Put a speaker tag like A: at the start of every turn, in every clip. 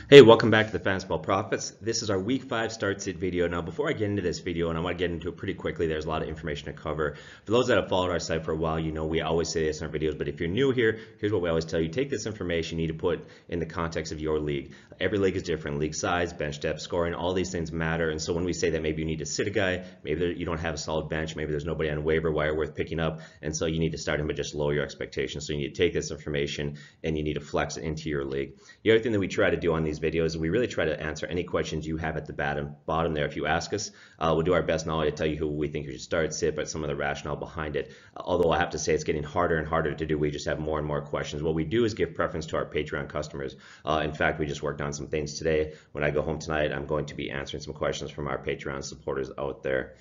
A: Hey, welcome back to the Fantasy Ball Profits. This is our Week 5 start sit video. Now, before I get into this video, and I want to get into it pretty quickly, there's a lot of information to cover. For those that have followed our site for a while, you know we always say this in our videos, but if you're new here, here's what we always tell you. Take this information you need to put in the context of your league. Every league is different. League size, bench depth, scoring, all these things matter. And so when we say that maybe you need to sit a guy, maybe you don't have a solid bench, maybe there's nobody on waiver wire worth picking up, and so you need to start him but just lower your expectations. So you need to take this information and you need to flex it into your league. The other thing that we try to do on these videos is we really try to answer any questions you have at the bottom there. If you ask us, we'll do our best not only to tell you who we think you should start, sit, but some of the rationale behind it. Although I have to say it's getting harder and harder to do. We just have more and more questions. What we do is give preference to our Patreon customers. In fact, we just worked on some things today. When I go home tonight, I'm going to be answering some questions from our Patreon supporters out there.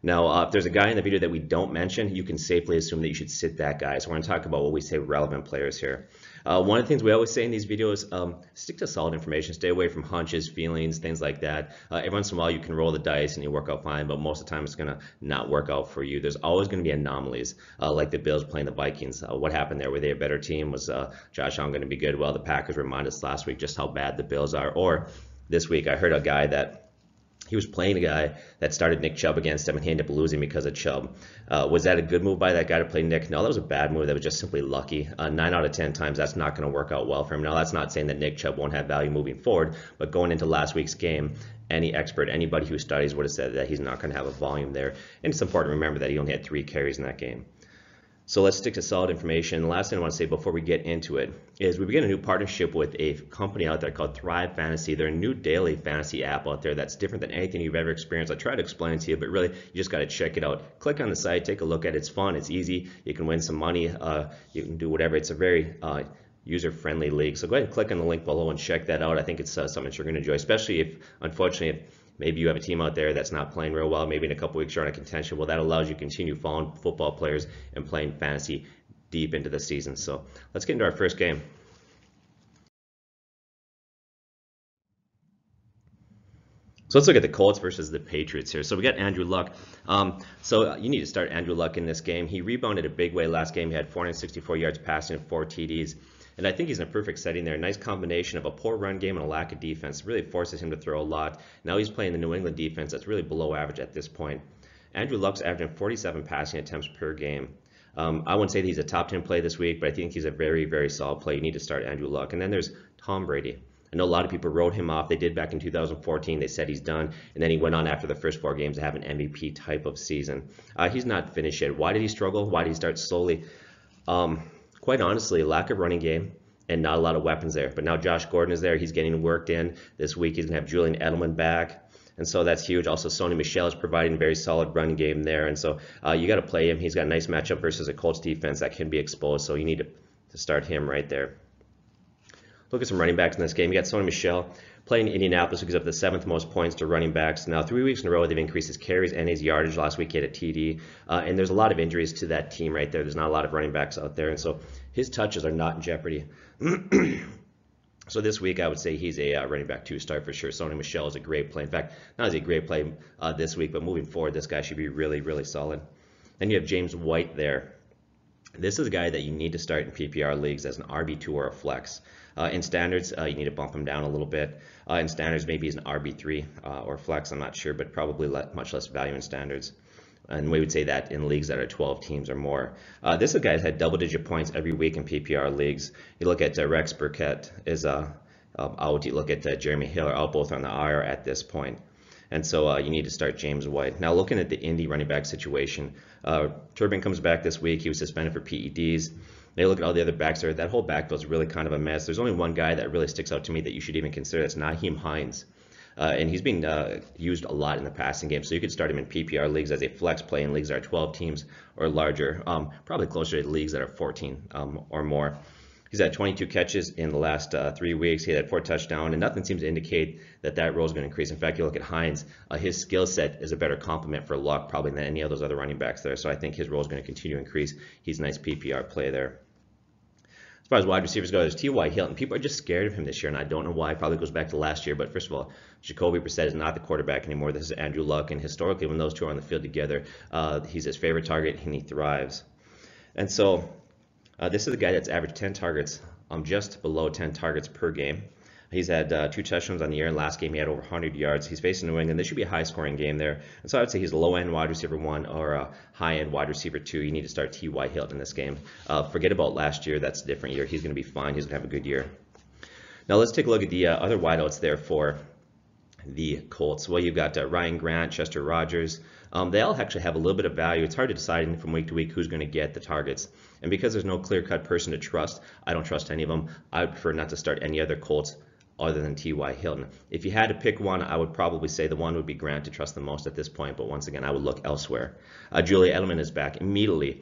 A: Now, if there's a guy in the video that we don't mention, you can safely assume that you should sit that guy. So we're going to talk about what we say relevant players here. One of the things we always say in these videos, stick to solid information. Stay away from hunches, feelings, things like that. Every once in a while you can roll the dice and you work out fine, but most of the time it's going to not work out for you. There's always going to be anomalies, like the Bills playing the Vikings. What happened there? Were they a better team? Was Josh Allen going to be good? Well, the Packers reminded us last week just how bad the Bills are. Or this week I heard a guy that he was playing a guy that started Nick Chubb against him, and he ended up losing because of Chubb. Was that a good move by that guy to play Nick? No, that was a bad move. That was just simply lucky. 9 out of 10 times, that's not going to work out well for him. Now, that's not saying that Nick Chubb won't have value moving forward, but going into last week's game, any expert, anybody who studies would have said that he's not going to have a volume there. And it's important to remember that he only had 3 carries in that game. So let's stick to solid information. The last thing I want to say before we get into it is we began a new partnership with a company out there called Thrive Fantasy. They're a new daily fantasy app out there that's different than anything you've ever experienced. I try to explain it to you, but really you just got to check it out. Click on the site, take a look at it. It's fun, it's easy. You can win some money. You can do whatever. It's a very user-friendly league. So go ahead and click on the link below and check that out. I think it's something that you're going to enjoy, especially if, unfortunately, maybe you have a team out there that's not playing real well. Maybe in a couple weeks you're on a contention. Well, that allows you to continue following football players and playing fantasy deep into the season. So let's get into our first game. So let's look at the Colts versus the Patriots here. So we got Andrew Luck. So you need to start Andrew Luck in this game. He rebounded a big way last game. He had 464 yards passing and 4 TDs. And I think he's in a perfect setting there. Nice combination of a poor run game and a lack of defense. Really forces him to throw a lot. Now he's playing the New England defense that's really below average at this point. Andrew Luck's averaging 47 passing attempts per game. I wouldn't say that he's a top 10 play this week, but I think he's a very, very solid play. You need to start Andrew Luck. And then there's Tom Brady. I know a lot of people wrote him off. They did back in 2014. They said he's done. And then he went on after the first 4 games to have an MVP type of season. He's not finished yet. Why did he struggle? Why did he start slowly? Quite honestly, lack of running game and not a lot of weapons there. But now Josh Gordon is there. He's getting worked in. This week he's going to have Julian Edelman back. And so that's huge. Also, Sony Michel is providing a very solid run game there. And so you got to play him. He's got a nice matchup versus a Colts defense that can be exposed. So you need to start him right there. Look at some running backs in this game. You got Sony Michel playing Indianapolis, who gives up the 7th most points to running backs. Now, 3 weeks in a row, they've increased his carries and his yardage. Last week, he had a TD. And there's a lot of injuries to that team right there. There's not a lot of running backs out there. And so his touches are not in jeopardy. So this week, I would say he's a running back 2 start for sure. Sony Michel is a great play. In fact, not as a great play this week, but moving forward, this guy should be really, really solid. Then you have James White there. This is a guy that you need to start in PPR leagues as an RB2 or a flex. In standards, you need to bump him down a little bit. In standards, maybe he's an RB3 or flex, I'm not sure, but probably much less value in standards. And we would say that in leagues that are 12 teams or more. This is a guy that's had double-digit points every week in PPR leagues. You look at Rex Burkett is out. You look at Jeremy Hill are out both on the IR at this point. And so you need to start James White. Now looking at the Indy running back situation, Turbin comes back this week. He was suspended for PEDs. They look at all the other backs there. That whole backfield is really kind of a mess. There's only one guy that really sticks out to me that you should even consider. That's Nyheim Hines. And he's being used a lot in the passing game. So you could start him in PPR leagues as a flex play in leagues that are 12 teams or larger, probably closer to leagues that are 14 or more. He's had 22 catches in the last 3 weeks. He had 4 touchdowns, and nothing seems to indicate that that role is going to increase. In fact, you look at Hines, his skill set is a better complement for Luck probably than any of those other running backs there. So I think his role is going to continue to increase. He's a nice PPR play there. As far as wide receivers go, there's T.Y. Hilton. People are just scared of him this year, and I don't know why. It probably goes back to last year. But first of all, Jacoby Brissett is not the quarterback anymore. This is Andrew Luck, and historically, when those two are on the field together, he's his favorite target, and he thrives. And so this is a guy that's averaged 10 targets, just below 10 targets per game. He's had 2 touchdowns on the year. Last game he had over 100 yards. He's facing New England. This should be a high-scoring game there. And so I would say he's a low-end wide receiver 1 or a high-end wide receiver 2. You need to start T.Y. Hilton in this game. Forget about last year. That's a different year. He's going to be fine. He's going to have a good year. Now let's take a look at the other wideouts there for the Colts. Well, you've got Ryan Grant, Chester Rogers. They all actually have a little bit of value. It's hard to decide from week to week who's going to get the targets. And because there's no clear-cut person to trust, I don't trust any of them. I would prefer not to start any other Colts other than T.Y. Hilton. If you had to pick one, I would probably say the one would be Grant to trust the most at this point, but once again, I would look elsewhere. Julian Edelman is back immediately.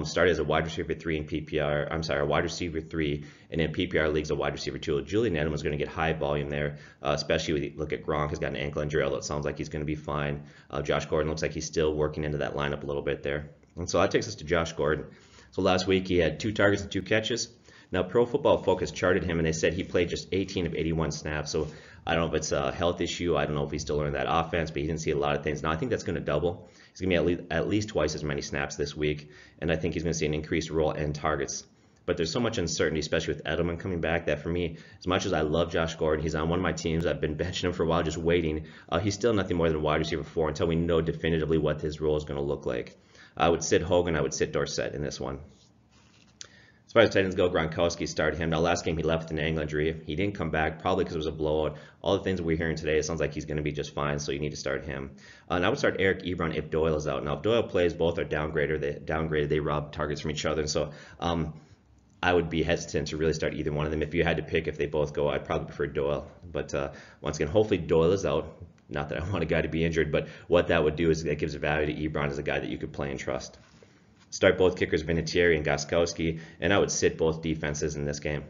A: Started as a wide receiver 3 in PPR. I'm sorry, a wide receiver 3, and in PPR leagues, a wide receiver 2. Julian Edelman is going to get high volume there, especially when you look at Gronk. He's got an ankle injury, although it sounds like he's going to be fine. Josh Gordon looks like he's still working into that lineup a little bit there. And so that takes us to Josh Gordon. So last week, he had 2 targets and 2 catches. Now, Pro Football Focus charted him, and they said he played just 18 of 81 snaps. So I don't know if it's a health issue. I don't know if he's still learning that offense, but he didn't see a lot of things. Now, I think that's going to double. He's going to be at least twice as many snaps this week, and I think he's going to see an increased role and targets. But there's so much uncertainty, especially with Edelman coming back, that for me, as much as I love Josh Gordon, he's on one of my teams. I've been benching him for a while, just waiting. He's still nothing more than wide receiver 4 until we know definitively what his role is going to look like. I would sit Hogan. I would sit Dorsett in this one. As far as Titans go, Gronkowski started him. Now, last game he left with an ankle injury. He didn't come back, probably because it was a blowout. All the things we're hearing today, it sounds like he's going to be just fine, so you need to start him. And I would start Eric Ebron if Doyle is out. Now, if Doyle plays, both are downgraded. They rob targets from each other. And so I would be hesitant to really start either one of them. If you had to pick if they both go, I'd probably prefer Doyle. But once again, hopefully Doyle is out. Not that I want a guy to be injured, but what that would do is that gives value to Ebron as a guy that you could play and trust. Start both kickers, Vinatieri and Gostkowski, and I would sit both defenses in this game.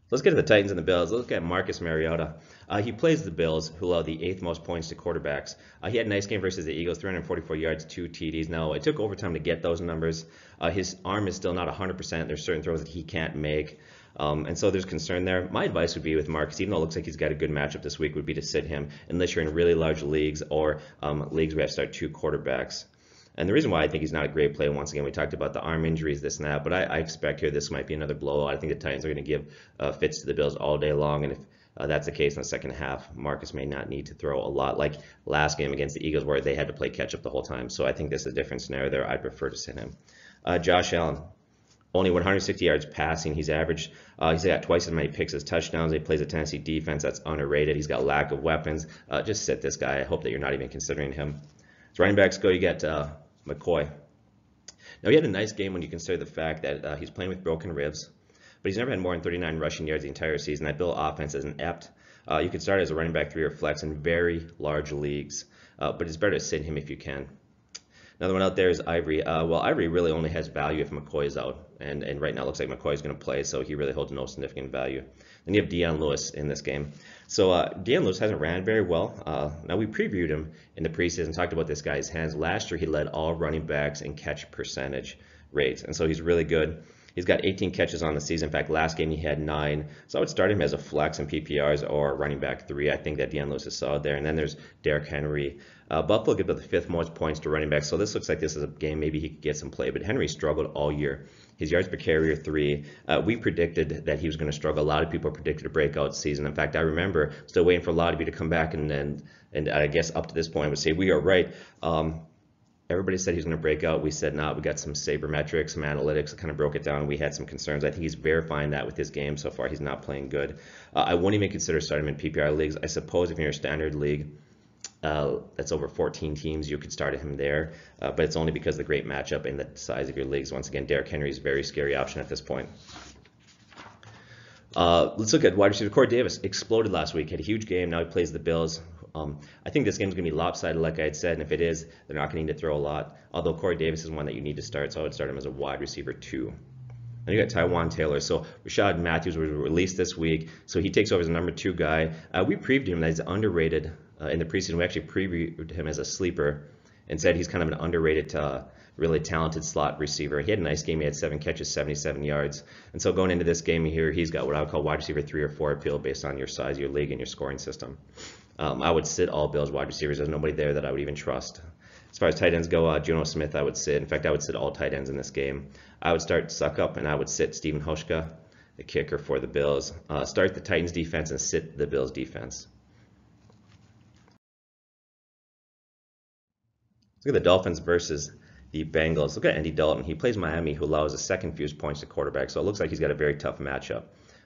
A: Let's get to the Titans and the Bills. Let's look at Marcus Mariota. He plays the Bills, who allow the 8th most points to quarterbacks. He had a nice game versus the Eagles, 344 yards, 2 TDs. Now, it took overtime to get those numbers. His arm is still not 100%. There's certain throws that he can't make. And so there's concern there. My advice would be with Marcus, even though it looks like he's got a good matchup this week, would be to sit him unless you're in really large leagues or leagues where you have to start 2 quarterbacks. And the reason why I think he's not a great play, once again, we talked about the arm injuries, this and that, but I expect here this might be another blowout. I think the Titans are going to give fits to the Bills all day long, and if that's the case in the second half, Marcus may not need to throw a lot like last game against the Eagles where they had to play catch-up the whole time. So I think this is a different scenario there. I'd prefer to sit him. Josh Allen. Only 160 yards passing. He's averaged. He's got twice as many picks as touchdowns. He plays a Tennessee defense that's underrated. He's got lack of weapons. Just sit this guy. I hope that you're not even considering him. As running backs go, you get McCoy. Now, he had a nice game when you consider the fact that he's playing with broken ribs, but he's never had more than 39 rushing yards the entire season. That Bill offense is inept. You could start as a running back 3 or flex in very large leagues, but it's better to sit him if you can. Another one out there is Ivory. Well, Ivory really only has value if McCoy is out, and right now it looks like McCoy is going to play, so he really holds no significant value. Then you have Deion Lewis in this game. So Deion Lewis hasn't ran very well. Now, we previewed him in the preseason, talked about this guy's hands. Last year, he led all running backs in catch percentage rates, and so he's really good. He's got 18 catches on the season. In fact, last game he had 9. So I would start him as a flex in PPRs or running back 3. I think that Deion Lewis is solid there. And then there's Derrick Henry. Buffalo gives up the 5th most points to running back. So this looks like this is a game maybe he could get some play. But Henry struggled all year. His yards per carry are 3. We predicted that he was going to struggle. A lot of people predicted a breakout season. In fact, I remember still waiting for a lot of you to come back and I guess up to this point would say we are right. Everybody said he was going to break out. We said not. We got some sabermetrics, some analytics that kind of broke it down. We had some concerns. I think he's verifying that with his game so far. He's not playing good. I wouldn't even consider starting him in PPR leagues. I suppose if you're in a standard league that's over 14 teams, you could start him there. But it's only because of the great matchup and the size of your leagues. Once again, Derrick Henry is a very scary option at this point. Let's look at wide receiver. Corey Davis exploded last week. Had a huge game. Now he plays the Bills. I think this game is going to be lopsided, like I had said, and if it is, they're not going to need to throw a lot. Although Corey Davis is one that you need to start, so I would start him as a wide receiver 2. Then you got Tywan Taylor. So Rashad Matthews was released this week, so he takes over as the number 2 guy. We previewed him as underrated in the preseason. We actually previewed him as a sleeper and said he's kind of an underrated really talented slot receiver. He had a nice game. He had 7 catches, 77 yards. And so going into this game here, he's got what I would call wide receiver 3 or 4 appeal based on your size, your league, and your scoring system. I would sit all Bills wide receivers. There's nobody there that I would even trust. As far as tight ends go, Geno Smith I would sit. In fact, I would sit all tight ends in this game. I would start Suckup, and I would sit Stephen Hushka, the kicker for the Bills. Start the Titans defense and sit the Bills defense. Look at the Dolphins versus the Bengals. Look at Andy Dalton. He plays Miami, who allows the second fewest points to quarterback, so it looks like he's got a very tough matchup.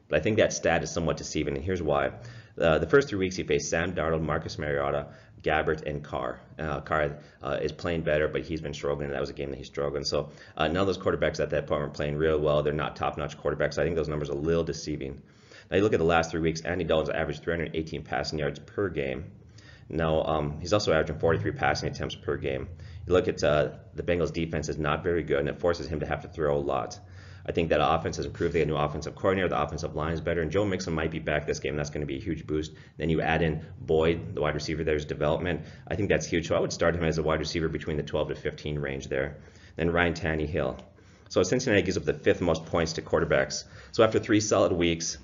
A: But I think that stat is somewhat deceiving, and here's why. The first 3 weeks he faced Sam Darnold, Marcus Mariota, Gabbert, and Carr. Carr is playing better, but he's been struggling, and that was a game that he's struggling. So none of those quarterbacks at that point were playing real well. They're not top-notch quarterbacks. So I think those numbers are a little deceiving. Now you look at the last 3 weeks, Andy Dalton's averaged 318 passing yards per game. Now he's also averaging 43 passing attempts per game. You look at the Bengals defense is not very good, and it forces him to have to throw a lot. I think that offense has improved. They got a new offensive coordinator. The offensive line is better, and Joe Mixon might be back this game. That's going to be a huge boost. Then you add in Boyd, the wide receiver. There's development. I think that's huge. So I would start him as a wide receiver between the 12 to 15 range there. Then Ryan Tannehill. So Cincinnati gives up the 5th most points to quarterbacks. So after 3 solid weeks,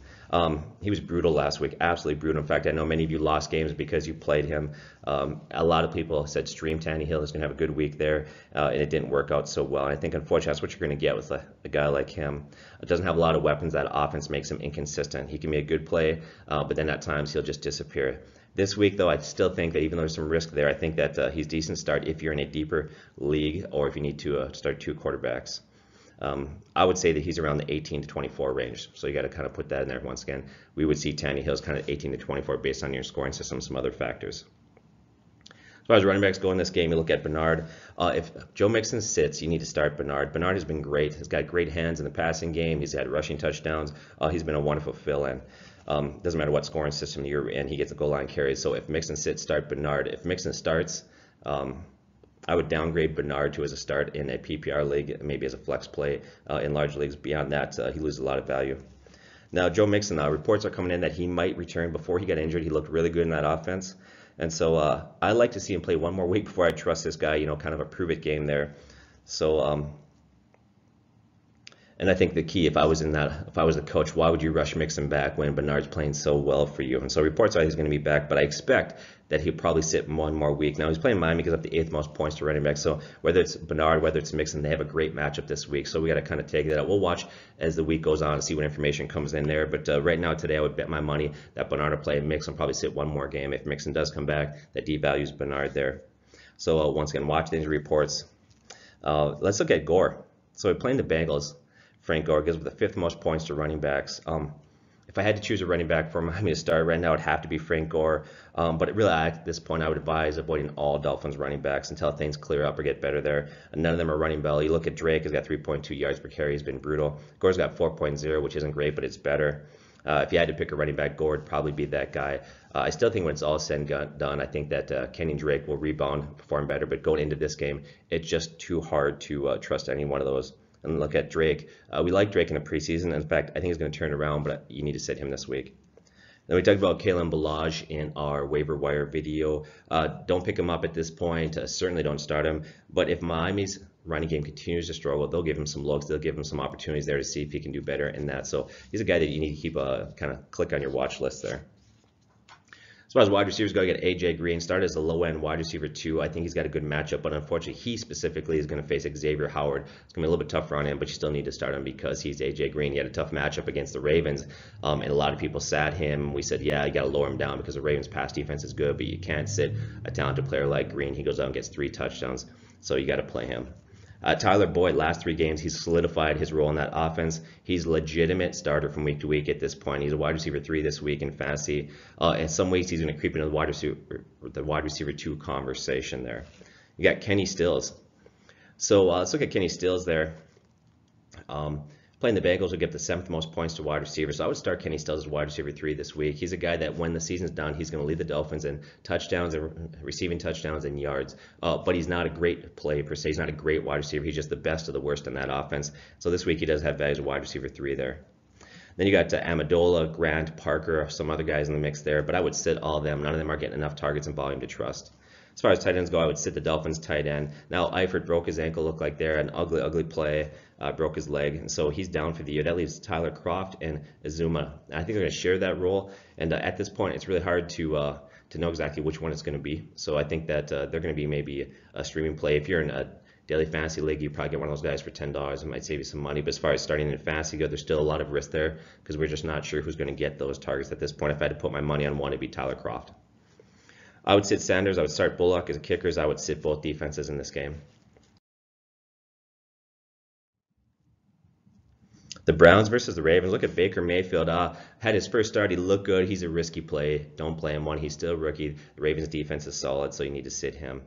A: he was brutal last week, absolutely brutal. In fact, I know many of you lost games because you played him. A lot of people said stream Tannehill is going to have a good week there, and it didn't work out so well. And I think, unfortunately, that's what you're going to get with a guy like him. It doesn't have a lot of weapons. That offense makes him inconsistent. He can be a good play, but then at times he'll just disappear. This week, though, I still think that even though there's some risk there, I think that he's decent start if you're in a deeper league or if you need to start 2 quarterbacks. I would say that he's around the 18 to 24 range. So you got to kind of put that in there. Once again, we would see Tannehill's kind of 18 to 24 based on your scoring system, some other factors. As far as running backs go in this game, you look at Bernard. If Joe Mixon sits, you need to start Bernard. Bernard has been great. He's got great hands in the passing game. He's had rushing touchdowns. He's been a wonderful fill-in. Doesn't matter what scoring system you're in, he gets a goal line carries. So if Mixon sits, start Bernard. If Mixon starts, I would downgrade Bernard to as a start in a PPR league, maybe as a flex play in large leagues. Beyond that, he loses a lot of value. Now, Joe Mixon, reports are coming in that he might return before he got injured. He looked really good in that offense. And so I like to see him play one more week before I trust this guy, kind of a prove-it game there. So, and I think the key, if I was the coach, why would you rush Mixon back when Bernard's playing so well for you? And so reports are he's going to be back, but I expect that he'll probably sit one more week. Now he's playing Miami, gives up the 8th most points to running back. So whether it's Bernard, whether it's Mixon, they have a great matchup this week. So we got to kind of take that out. We'll watch as the week goes on and see what information comes in there. But right now, today, I would bet my money that Bernard will play. Mixon will probably sit one more game. If Mixon does come back, that devalues Bernard there. So once again, watch the injury reports. Let's look at Gore. So we're playing the Bengals. Frank Gore gives up the 5th most points to running backs. If I had to choose a running back for Miami to start right now, it would have to be Frank Gore. But really, at this point, I would advise avoiding all Dolphins running backs until things clear up or get better there. And none of them are running well. You look at Drake, he's got 3.2 yards per carry. He's been brutal. Gore's got 4.0, which isn't great, but it's better. If you had to pick a running back, Gore would probably be that guy. I still think when it's all said and done, I think that Kenny Drake will rebound, perform better. But going into this game, it's just too hard to trust any one of those. And look at Drake. We like Drake in the preseason. In fact, I think he's going to turn around, but you need to sit him this week. Then we talked about Kalen Ballage in our waiver wire video. Don't pick him up at this point. Certainly don't start him. But if Miami's running game continues to struggle, they'll give him some looks. They'll give him some opportunities there to see if he can do better in that. So he's a guy that you need to keep kind of click on your watch list there. As far as wide receivers go, you got A.J. Green. Started as a low-end wide receiver, too. I think he's got a good matchup, but unfortunately, he specifically is going to face Xavier Howard. It's going to be a little bit tougher on him, but you still need to start him because he's A.J. Green. He had a tough matchup against the Ravens, and a lot of people sat him. We said, yeah, you got to lower him down because the Ravens' pass defense is good, but you can't sit a talented player like Green. He goes out and gets 3 touchdowns, so you got to play him. Tyler Boyd, last 3 games, he's solidified his role in that offense. He's a legitimate starter from week to week at this point. He's a wide receiver 3 this week in fantasy. In some weeks, he's going to creep into the wide receiver 2 conversation there. You got Kenny Stills. So let's look at Kenny Stills there. Playing the Bengals will give the 7th most points to wide receivers. So I would start Kenny Stills as wide receiver 3 this week. He's a guy that when the season's done, he's going to lead the Dolphins in touchdowns and receiving touchdowns and yards. But he's not a great play per se. He's not a great wide receiver. He's just the best of the worst in that offense. So this week he does have value as a wide receiver 3 there. Then you got Amendola, Grant, Parker, some other guys in the mix there. But I would sit all of them. None of them are getting enough targets and volume to trust. As far as tight ends go, I would sit the Dolphins tight end. Now, Eifert broke his ankle, looked like they're an ugly, ugly play, broke his leg, and so he's down for the year. That leaves Tyler Kroft and Azuma. I think they're going to share that role, and at this point, it's really hard to to know exactly which one it's going to be. So I think that they're going to be maybe a streaming play. If you're in a daily fantasy league, you probably get one of those guys for $10. It might save you some money. But as far as starting in fantasy go, there's still a lot of risk there because we're just not sure who's going to get those targets at this point. If I had to put my money on one, it'd be Tyler Kroft. I would sit Sanders. I would start Bullock as kickers. I would sit both defenses in this game. The Browns versus the Ravens. Look at Baker Mayfield. Had his first start. He looked good. He's a risky play. Don't play him one. He's still a rookie. The Ravens defense is solid, so you need to sit him.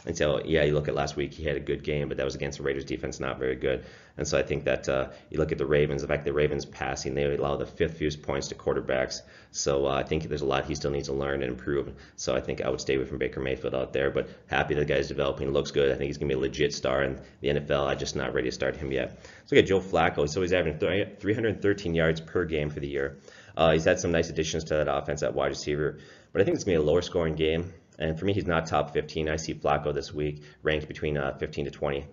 A: And so, yeah, you look at last week, he had a good game, but that was against the Raiders defense, not very good. And so I think that you look at the Ravens, the fact the Ravens passing, they allow the fifth fewest points to quarterbacks. So I think there's a lot he still needs to learn and improve. So I think I would stay away from Baker Mayfield out there, but happy the guy's developing, looks good. I think he's going to be a legit star in the NFL. I'm just not ready to start him yet. Let's look at Joe Flacco. So he's averaging 313 yards per game for the year. He's had some nice additions to that offense at wide receiver, but I think it's going to be a lower scoring game. And for me, he's not top 15. I see Flacco this week ranked between 15 to 20.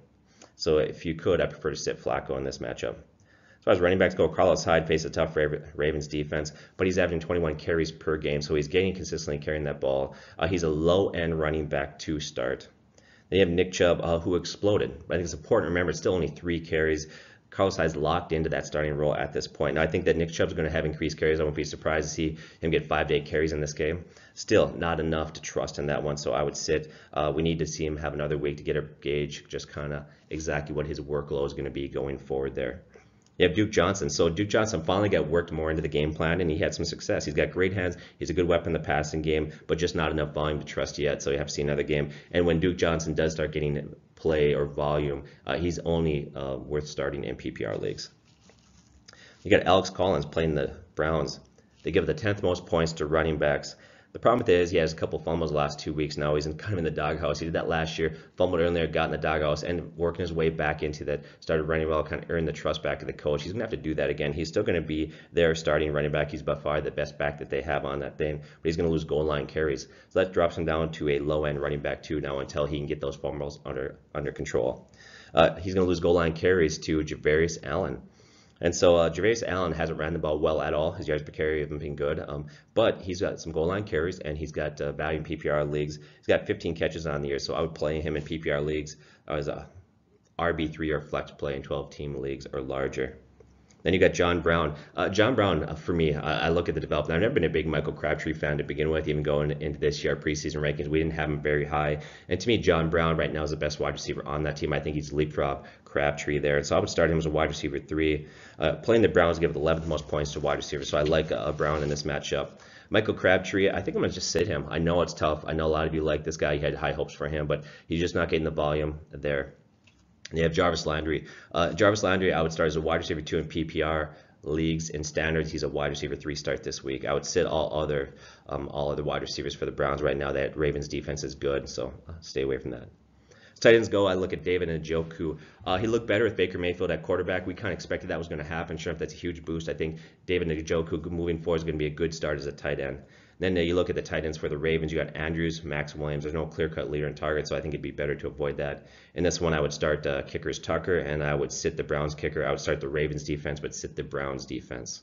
A: So if you could, I prefer to sit Flacco in this matchup. As far as running backs go, Carlos Hyde faced a tough Ravens defense, but he's averaging 21 carries per game, so he's getting consistently carrying that ball. He's a low-end running back to start. Then you have Nick Chubb, who exploded. But I think it's important to remember it's still only 3 carries. Carlos Hyde's locked into that starting role at this point. Now, I think that Nick Chubb's going to have increased carries. I won't be surprised to see him get 5 to 8 carries in this game. Still, not enough to trust in that one, so I would sit. We need to see him have another week to get a gauge just kind of exactly what his workload is going to be going forward there. You have Duke Johnson. So Duke Johnson finally got worked more into the game plan, and he had some success. He's got great hands. He's a good weapon in the passing game, but just not enough volume to trust yet, so you have to see another game. And when Duke Johnson does start getting play or volume, he's only worth starting in PPR leagues. You got Alex Collins playing the Browns. They give the 10th most points to running backs. The problem with it is he has a couple fumbles the last 2 weeks now. He's kind of in the doghouse. He did that last year, fumbled earlier, got in the doghouse, and working his way back into that, started running well, kind of earned the trust back of the coach. He's going to have to do that again. He's still going to be their starting running back. He's by far the best back that they have on that thing, but he's going to lose goal line carries. So that drops him down to a low-end running back too now until he can get those fumbles under control. He's going to lose goal line carries to Javarius Allen. And so Javarius Allen hasn't ran the ball well at all. His yards per carry haven't been good, but he's got some goal line carries, and he's got value in PPR leagues. He's got 15 catches on the year, so I would play him in PPR leagues as a RB3 or flex play in 12-team leagues or larger. Then you got John Brown. John Brown, for me, I look at the development. I've never been a big Michael Crabtree fan to begin with, even going into this year preseason rankings. We didn't have him very high. And to me, John Brown right now is the best wide receiver on that team. I think he's leapfrog Crabtree there. So I would start him as a wide receiver 3. Playing the Browns give the 11th most points to wide receiver. So I like Brown in this matchup. Michael Crabtree, I think I'm going to just sit him. I know it's tough. I know a lot of you like this guy. You had high hopes for him, but he's just not getting the volume there. And you have Jarvis Landry. Jarvis Landry, I would start as a wide receiver 2 in PPR leagues. In standards, he's a wide receiver 3 start this week. I would sit all other wide receivers for the Browns right now. That Ravens defense is good, so stay away from that. As tight ends go, I look at David Njoku. He looked better with Baker Mayfield at quarterback. We kind of expected that was going to happen. Sure enough, that's a huge boost. I think David Njoku moving forward is going to be a good start as a tight end. Then you look at the tight ends for the Ravens. You got Andrews, Max Williams. There's no clear-cut leader in target, so I think it'd be better to avoid that. In this one, I would start kickers Tucker, and I would sit the Browns kicker. I would start the Ravens defense, but sit the Browns defense.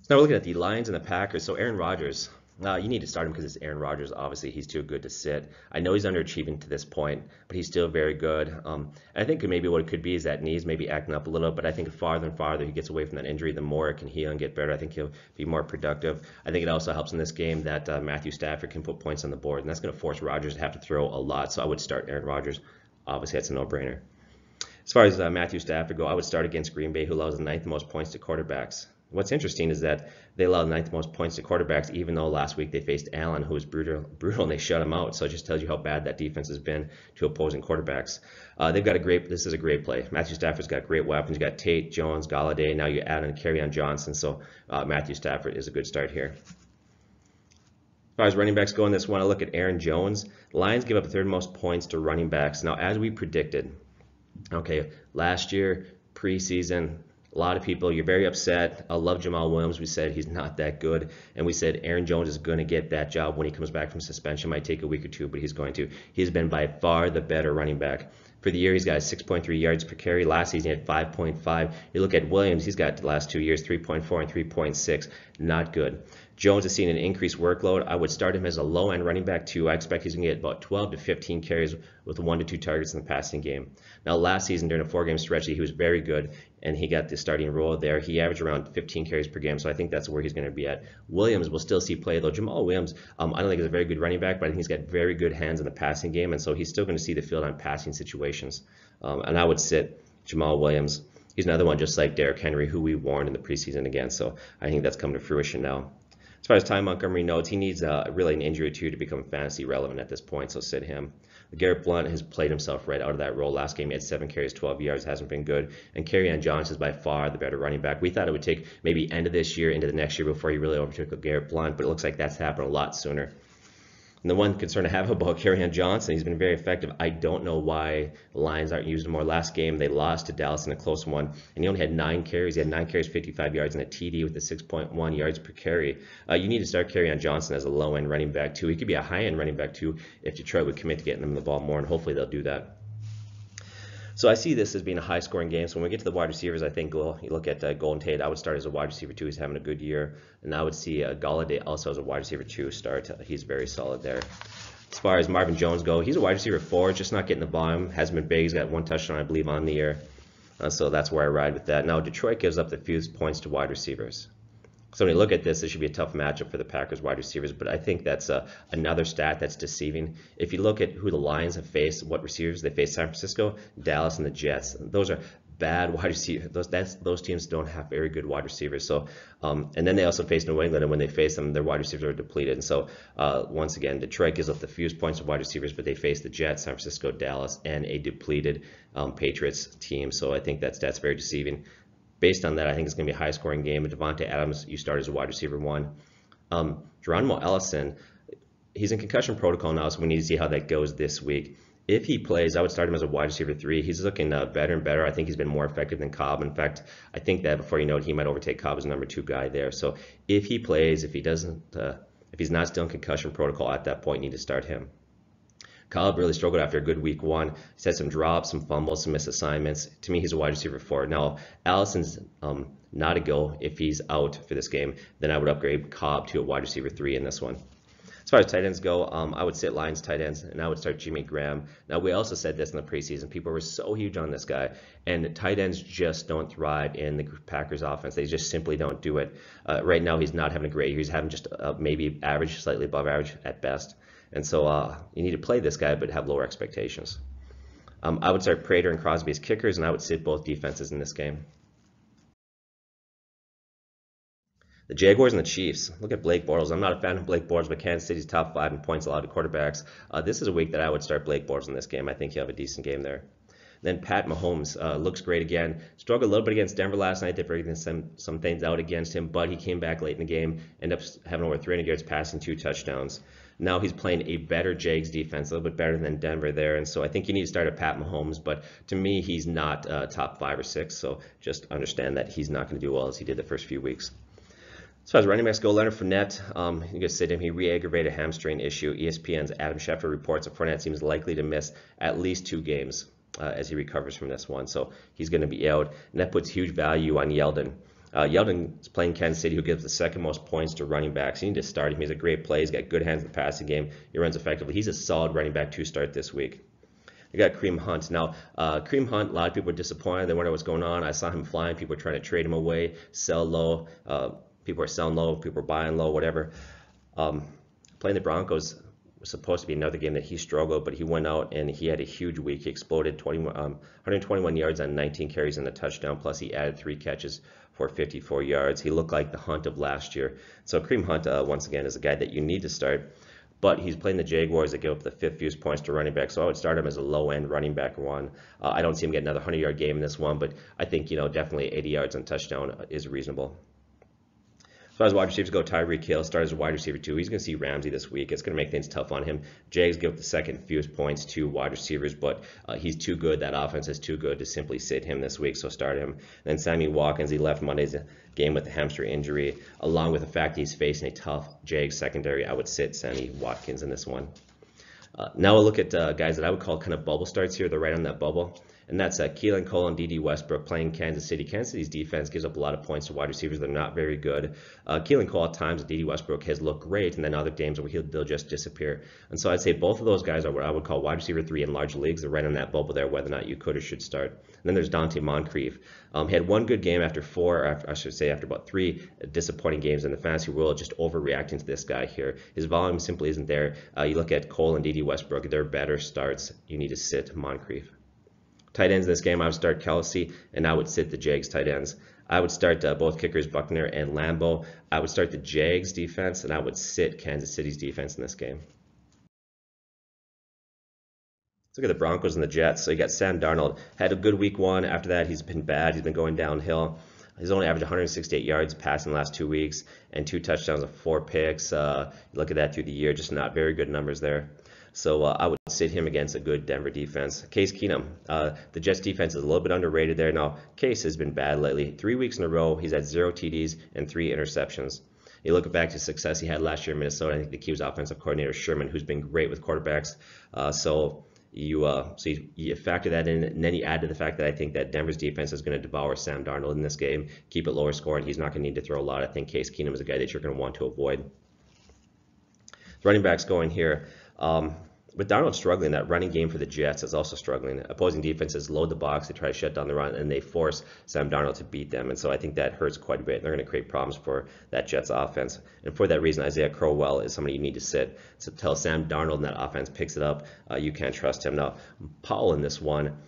A: So now we're looking at the Lions and the Packers. So Aaron Rodgers, you need to start him because it's Aaron Rodgers. Obviously, he's too good to sit. I know he's underachieving to this point, but he's still very good. And I think maybe what it could be is that knees maybe acting up a little, but I think the farther and farther he gets away from that injury, the more it can heal and get better. I think he'll be more productive. I think it also helps in this game that Matthew Stafford can put points on the board, and that's going to force Rodgers to have to throw a lot. So I would start Aaron Rodgers. Obviously, that's a no-brainer. As far as Matthew Stafford go, I would start against Green Bay, who allows the 9th most points to quarterbacks. What's interesting is that they allowed 9th most points to quarterbacks, even though last week they faced Allen, who was brutal, and they shut him out. So it just tells you how bad that defense has been to opposing quarterbacks. They've got this is a great play. Matthew Stafford's got great weapons. You got Tate, Jones, Galladay. Now you add in Kerryon Johnson. So Matthew Stafford is a good start here. As far as running backs go in this one, I look at Aaron Jones. The Lions give up 3rd most points to running backs. Now, as we predicted, okay, last year, preseason, A lot of people, you're very upset. I love Jamal Williams. We said he's not that good. And we said Aaron Jones is going to get that job when he comes back from suspension. Might take a week or two, but he's going to. He's been by far the better running back. For the year, he's got 6.3 yards per carry. Last season, he had 5.5. You look at Williams, he's got the last 2 years, 3.4 and 3.6. Not good. Jones has seen an increased workload. I would start him as a low-end running back, too. I expect he's going to get about 12 to 15 carries with 1 to 2 targets in the passing game. Now, last season, during a 4-game stretch, he was very good, and he got the starting role there. He averaged around 15 carries per game, so I think that's where he's going to be at. Williams will still see play, though. Jamal Williams, I don't think he's a very good running back, but I think he's got very good hands in the passing game, and so he's still going to see the field on passing situations. And I would sit Jamal Williams. He's another one just like Derrick Henry, who we warned in the preseason again, so I think that's come to fruition now. As far as Ty Montgomery notes, he needs really an injury or two to become fantasy relevant at this point, so sit him. Garrett Blount has played himself right out of that role. Last game he had 7 carries, 12 yards, hasn't been good. And Kerryon Johnson is by far the better running back. We thought it would take maybe end of this year into the next year before he really overtook Garrett Blount, but it looks like that's happened a lot sooner. And the one concern I have about Kerryon Johnson, he's been very effective. I don't know why the Lions aren't using him more. Last game, they lost to Dallas in a close one, and he only had 9 carries. He had 9 carries, 55 yards, and a TD with a 6.1 yards per carry. You need to start Kerryon Johnson as a low-end running back, too. He could be a high-end running back, too, if Detroit would commit to getting him the ball more, and hopefully they'll do that. So I see this as being a high-scoring game. So when we get to the wide receivers, I think, well, you look at Golden Tate, I would start as a wide receiver, too. He's having a good year. And I would see Golladay also as a wide receiver, too, start. He's very solid there. As far as Marvin Jones go, he's a wide receiver 4, just not getting the volume. Hasn't been big. He's got 1 touchdown, I believe, on the year. So that's where I ride with that. Now, Detroit gives up the fewest points to wide receivers. So when you look at this, it should be a tough matchup for the Packers wide receivers, but I think that's another stat that's deceiving. If you look at who the Lions have faced, what receivers they faced: San Francisco, Dallas, and the Jets. Those are bad wide receivers. Those teams don't have very good wide receivers. So, and then they also face New England, and when they face them, their wide receivers are depleted. And so, once again, Detroit gives up the fewest points to wide receivers, but they face the Jets, San Francisco, Dallas, and a depleted Patriots team. So I think that's very deceiving. Based on that, I think it's going to be a high-scoring game. Devontae Adams, you start as a wide receiver 1. Geronimo Ellison, he's in concussion protocol now, so we need to see how that goes this week. If he plays, I would start him as a wide receiver 3. He's looking better and better. I think he's been more effective than Cobb. In fact, I think that before you know it, he might overtake Cobb as number 2 guy there. So if he plays, if he's not still in concussion protocol at that point, you need to start him. Cobb really struggled after a good week 1. He's had some drops, some fumbles, some missed assignments. To me, he's a wide receiver 4. Now, Allison's not a go. If he's out for this game, then I would upgrade Cobb to a wide receiver 3 in this one. As far as tight ends go, I would sit Lions tight ends, and I would start Jimmy Graham. Now, we also said this in the preseason. People were so huge on this guy, and tight ends just don't thrive in the Packers offense. They just simply don't do it. Right now, he's not having a great year. He's having just maybe average, slightly above average at best. And so you need to play this guy, but have lower expectations. I would start Prater and Crosby as kickers, and I would sit both defenses in this game. The Jaguars and the Chiefs. Look at Blake Bortles. I'm not a fan of Blake Bortles, but Kansas City's top 5 in points allowed to quarterbacks. This is a week that I would start Blake Bortles in this game. I think he'll have a decent game there. Then Pat Mahomes looks great again. Struggled a little bit against Denver last night. They figured some things out against him, but he came back late in the game, ended up having over 300 yards passing, 2 touchdowns. Now he's playing a better Jags defense, a little bit better than Denver there, and so I think you need to start at Pat Mahomes, but to me, he's not top 5 or 6, so just understand that he's not going to do well as he did the first few weeks. As far as running backs go, Leonard Fournette, you can sit him. He re-aggravated a hamstring issue. ESPN's Adam Schefter reports that Fournette seems likely to miss at least 2 games as he recovers from this one, so he's going to be out, and that puts huge value on Yeldon. Yeldon is playing Kansas City, who gives the 2nd most points to running backs. You need to start him. He's a great play. He's got good hands in the passing game. He runs effectively. He's a solid running back to start this week. You got Kareem Hunt. Now, Kareem Hunt, a lot of people were disappointed. They wonder what's going on. I saw him flying. People were trying to trade him away, sell low. People are selling low. People are buying low, whatever. Playing the Broncos was supposed to be another game that he struggled, but he went out and he had a huge week. He exploded 121 yards on 19 carries and a touchdown, plus he added 3 catches for 54 yards. He looked like the Hunt of last year. So Kareem Hunt, once again, is a guy that you need to start, but he's playing the Jaguars that give up the 5th fewest points to running back, so I would start him as a low-end running back 1. I don't see him getting another 100-yard game in this one, but I think, definitely 80 yards and touchdown is reasonable. So as wide receivers go, Tyreek Hill started as a wide receiver 2. He's going to see Ramsey this week. It's going to make things tough on him. Jags give up the second fewest points to wide receivers, but he's too good. That offense is too good to simply sit him this week, so start him. Then Sammy Watkins, he left Monday's game with a hamstring injury, along with the fact he's facing a tough Jags secondary. I would sit Sammy Watkins in this one. Now we'll look at guys that I would call kind of bubble starts here. They're right on that bubble. And that's Keelan Cole and D.D. Westbrook playing Kansas City. Kansas City's defense gives up a lot of points to wide receivers. They're not very good. Keelan Cole at times, D.D. Westbrook has looked great, and then other games where they'll just disappear. And so I'd say both of those guys are what I would call wide receiver 3 in large leagues. They're right on that bubble there, whether or not you could or should start. And then there's Dante Moncrief. He had one good game after after about 3 disappointing games in the fantasy world, just overreacting to this guy here. His volume simply isn't there. You look at Cole and D.D. Westbrook, they're better starts. You need to sit Moncrief. Tight ends in this game, I would start Kelsey, and I would sit the Jags tight ends. I would start both kickers, Buckner and Lambeau. I would start the Jags defense, and I would sit Kansas City's defense in this game. Let's look at the Broncos and the Jets. So you got Sam Darnold. Had a good week 1. After that, he's been bad. He's been going downhill. He's only averaged 168 yards passing the last 2 weeks and 2 touchdowns and 4 picks. You look at that through the year, just not very good numbers there. So I would sit him against a good Denver defense. Case Keenum, the Jets defense is a little bit underrated there. Now, Case has been bad lately. 3 weeks in a row, he's had 0 TDs and 3 interceptions. You look back to success he had last year in Minnesota. I think the key was offensive coordinator Sherman, who's been great with quarterbacks. So you factor that in, and then you add to the fact that I think that Denver's defense is going to devour Sam Darnold in this game, keep it lower scoring. He's not going to need to throw a lot. I think Case Keenum is a guy that you're going to want to avoid. The running backs going here. With Darnold struggling, that running game for the Jets is also struggling. Opposing defenses load the box, they try to shut down the run, and they force Sam Darnold to beat them. And so I think that hurts quite a bit. They're going to create problems for that Jets offense. And for that reason, Isaiah Crowell is somebody you need to sit. So tell Sam Darnold and that offense picks it up, you can't trust him. Now, Powell in this one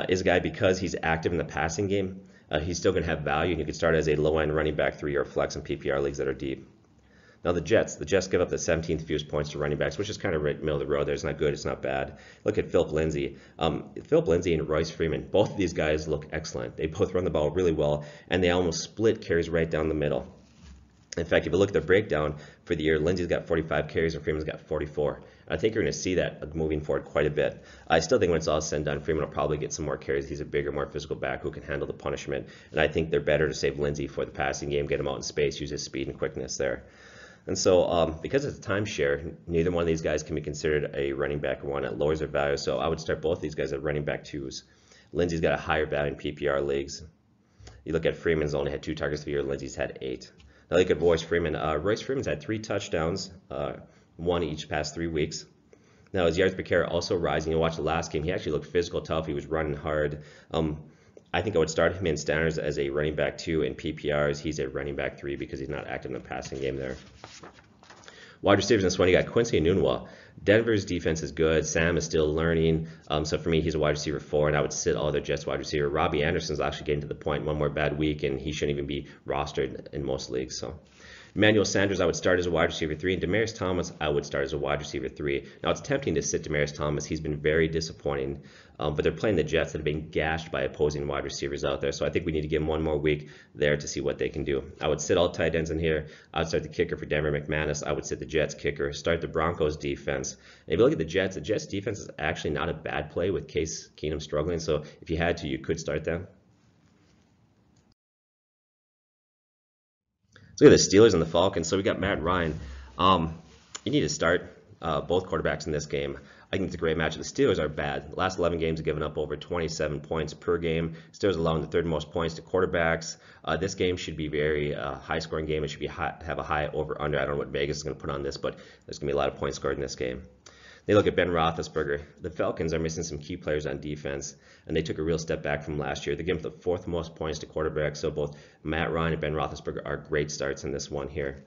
A: is a guy, because he's active in the passing game, he's still going to have value, and you can start as a low-end running back 3 or flex in PPR leagues that are deep. Now the Jets give up the 17th fewest points to running backs, which is kind of right middle of the road there. It's not good, it's not bad. Look at Philip Lindsay. Philip Lindsay and Royce Freeman, both of these guys look excellent. They both run the ball really well, and they almost split carries right down the middle. In fact, if you look at the breakdown for the year, Lindsay's got 45 carries and Freeman's got 44. I think you're going to see that moving forward quite a bit. I still think when it's all said and done, Freeman will probably get some more carries. He's a bigger, more physical back who can handle the punishment. And I think they're better to save Lindsay for the passing game, get him out in space, use his speed and quickness there. And so because it's a timeshare, neither one of these guys can be considered a running back one. It lowers their value. So I would start both these guys at running back 2s. Lindsay's got a higher value in PPR leagues. You look at Freeman's only had 2 targets for the year. Lindsay's had 8. Now look at Royce Freeman. Royce Freeman's had 3 touchdowns, 1 each past 3 weeks. Now his yards per carry also rising. You watch the last game, he actually looked physical, tough. He was running hard. I think I would start him in standards as a running back 2. In PPRs, he's a running back 3 because he's not active in the passing game there. Wide receivers in this one, you got Quincy Enunwa. Denver's defense is good. Sam is still learning. So for me, he's a wide receiver 4, and I would sit all their Jets wide receiver. Robbie Anderson's actually getting to the point, one more bad week, and he shouldn't even be rostered in most leagues. So Emmanuel Sanders, I would start as a wide receiver 3, and Demaryius Thomas, I would start as a wide receiver 3. Now, it's tempting to sit Demaryius Thomas. He's been very disappointing, but they're playing the Jets that have been gashed by opposing wide receivers out there, so I think we need to give them one more week there to see what they can do. I would sit all tight ends in here. I would start the kicker for Denver, McManus. I would sit the Jets kicker, start the Broncos defense. And if you look at the Jets defense is actually not a bad play with Case Keenum struggling, so if you had to, you could start them. Let's look at the Steelers and the Falcons. So we got Matt Ryan. You need to start both quarterbacks in this game. I think it's a great matchup. The Steelers are bad. The last 11 games have given up over 27 points per game. Steelers allowing the 3rd most points to quarterbacks. This game should be very high-scoring game. It should be have a high over/under. I don't know what Vegas is going to put on this, but there's going to be a lot of points scored in this game. They look at Ben Roethlisberger. The Falcons are missing some key players on defense, and they took a real step back from last year. They gave up the 4th most points to quarterbacks, so both Matt Ryan and Ben Roethlisberger are great starts in this one here.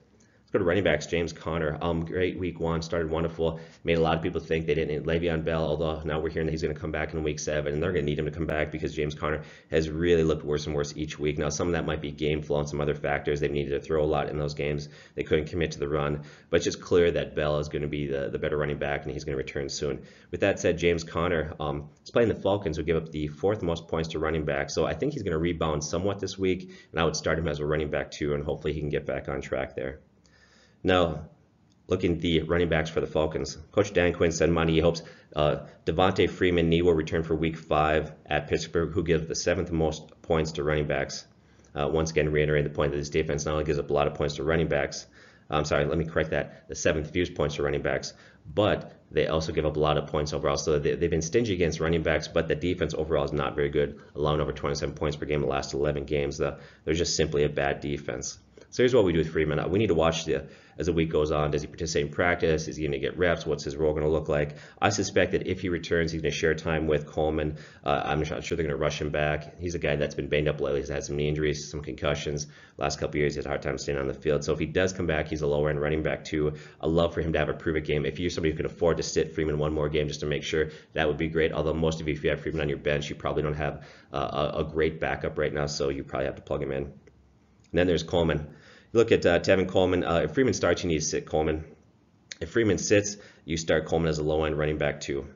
A: Let's go to running backs. James Conner, great week 1, started wonderful. Made a lot of people think they didn't need Le'Veon Bell, although now we're hearing that he's going to come back in week 7, and they're going to need him to come back because James Conner has really looked worse and worse each week. Now, some of that might be game flow and some other factors. They've needed to throw a lot in those games. They couldn't commit to the run, but it's just clear that Bell is going to be the better running back, and he's going to return soon. With that said, James Conner is playing the Falcons, who give up the 4th most points to running back, so I think he's going to rebound somewhat this week, and I would start him as a running back too, and hopefully he can get back on track there. Now, looking at the running backs for the Falcons, Coach Dan Quinn said Monday he hopes Devontae Freeman knee will return for week 5 at Pittsburgh, who gives the 7th most points to running backs. Once again, reiterating the point that this defense not only gives up a lot of points to running backs, I'm sorry, let me correct that, the 7th fewest points to running backs, but they also give up a lot of points overall. So they've been stingy against running backs, but the defense overall is not very good, allowing over 27 points per game in the last 11 games. They're just simply a bad defense. So here's what we do with Freeman. We need to watch as the week goes on. Does he participate in practice? Is he going to get reps? What's his role going to look like? I suspect that if he returns, he's going to share time with Coleman. I'm not sure they're going to rush him back. He's a guy that's been banged up lately. He's had some knee injuries, some concussions. Last couple of years, he had a hard time staying on the field. So if he does come back, he's a lower-end running back too. I'd love for him to have a prove-it game. If you're somebody who can afford to sit Freeman one more game just to make sure, that would be great. Although most of you, if you have Freeman on your bench, you probably don't have a great backup right now, so you probably have to plug him in. And then there's Coleman. You look at Tevin Coleman. If Freeman starts, you need to sit Coleman. If Freeman sits, you start Coleman as a low-end running back too.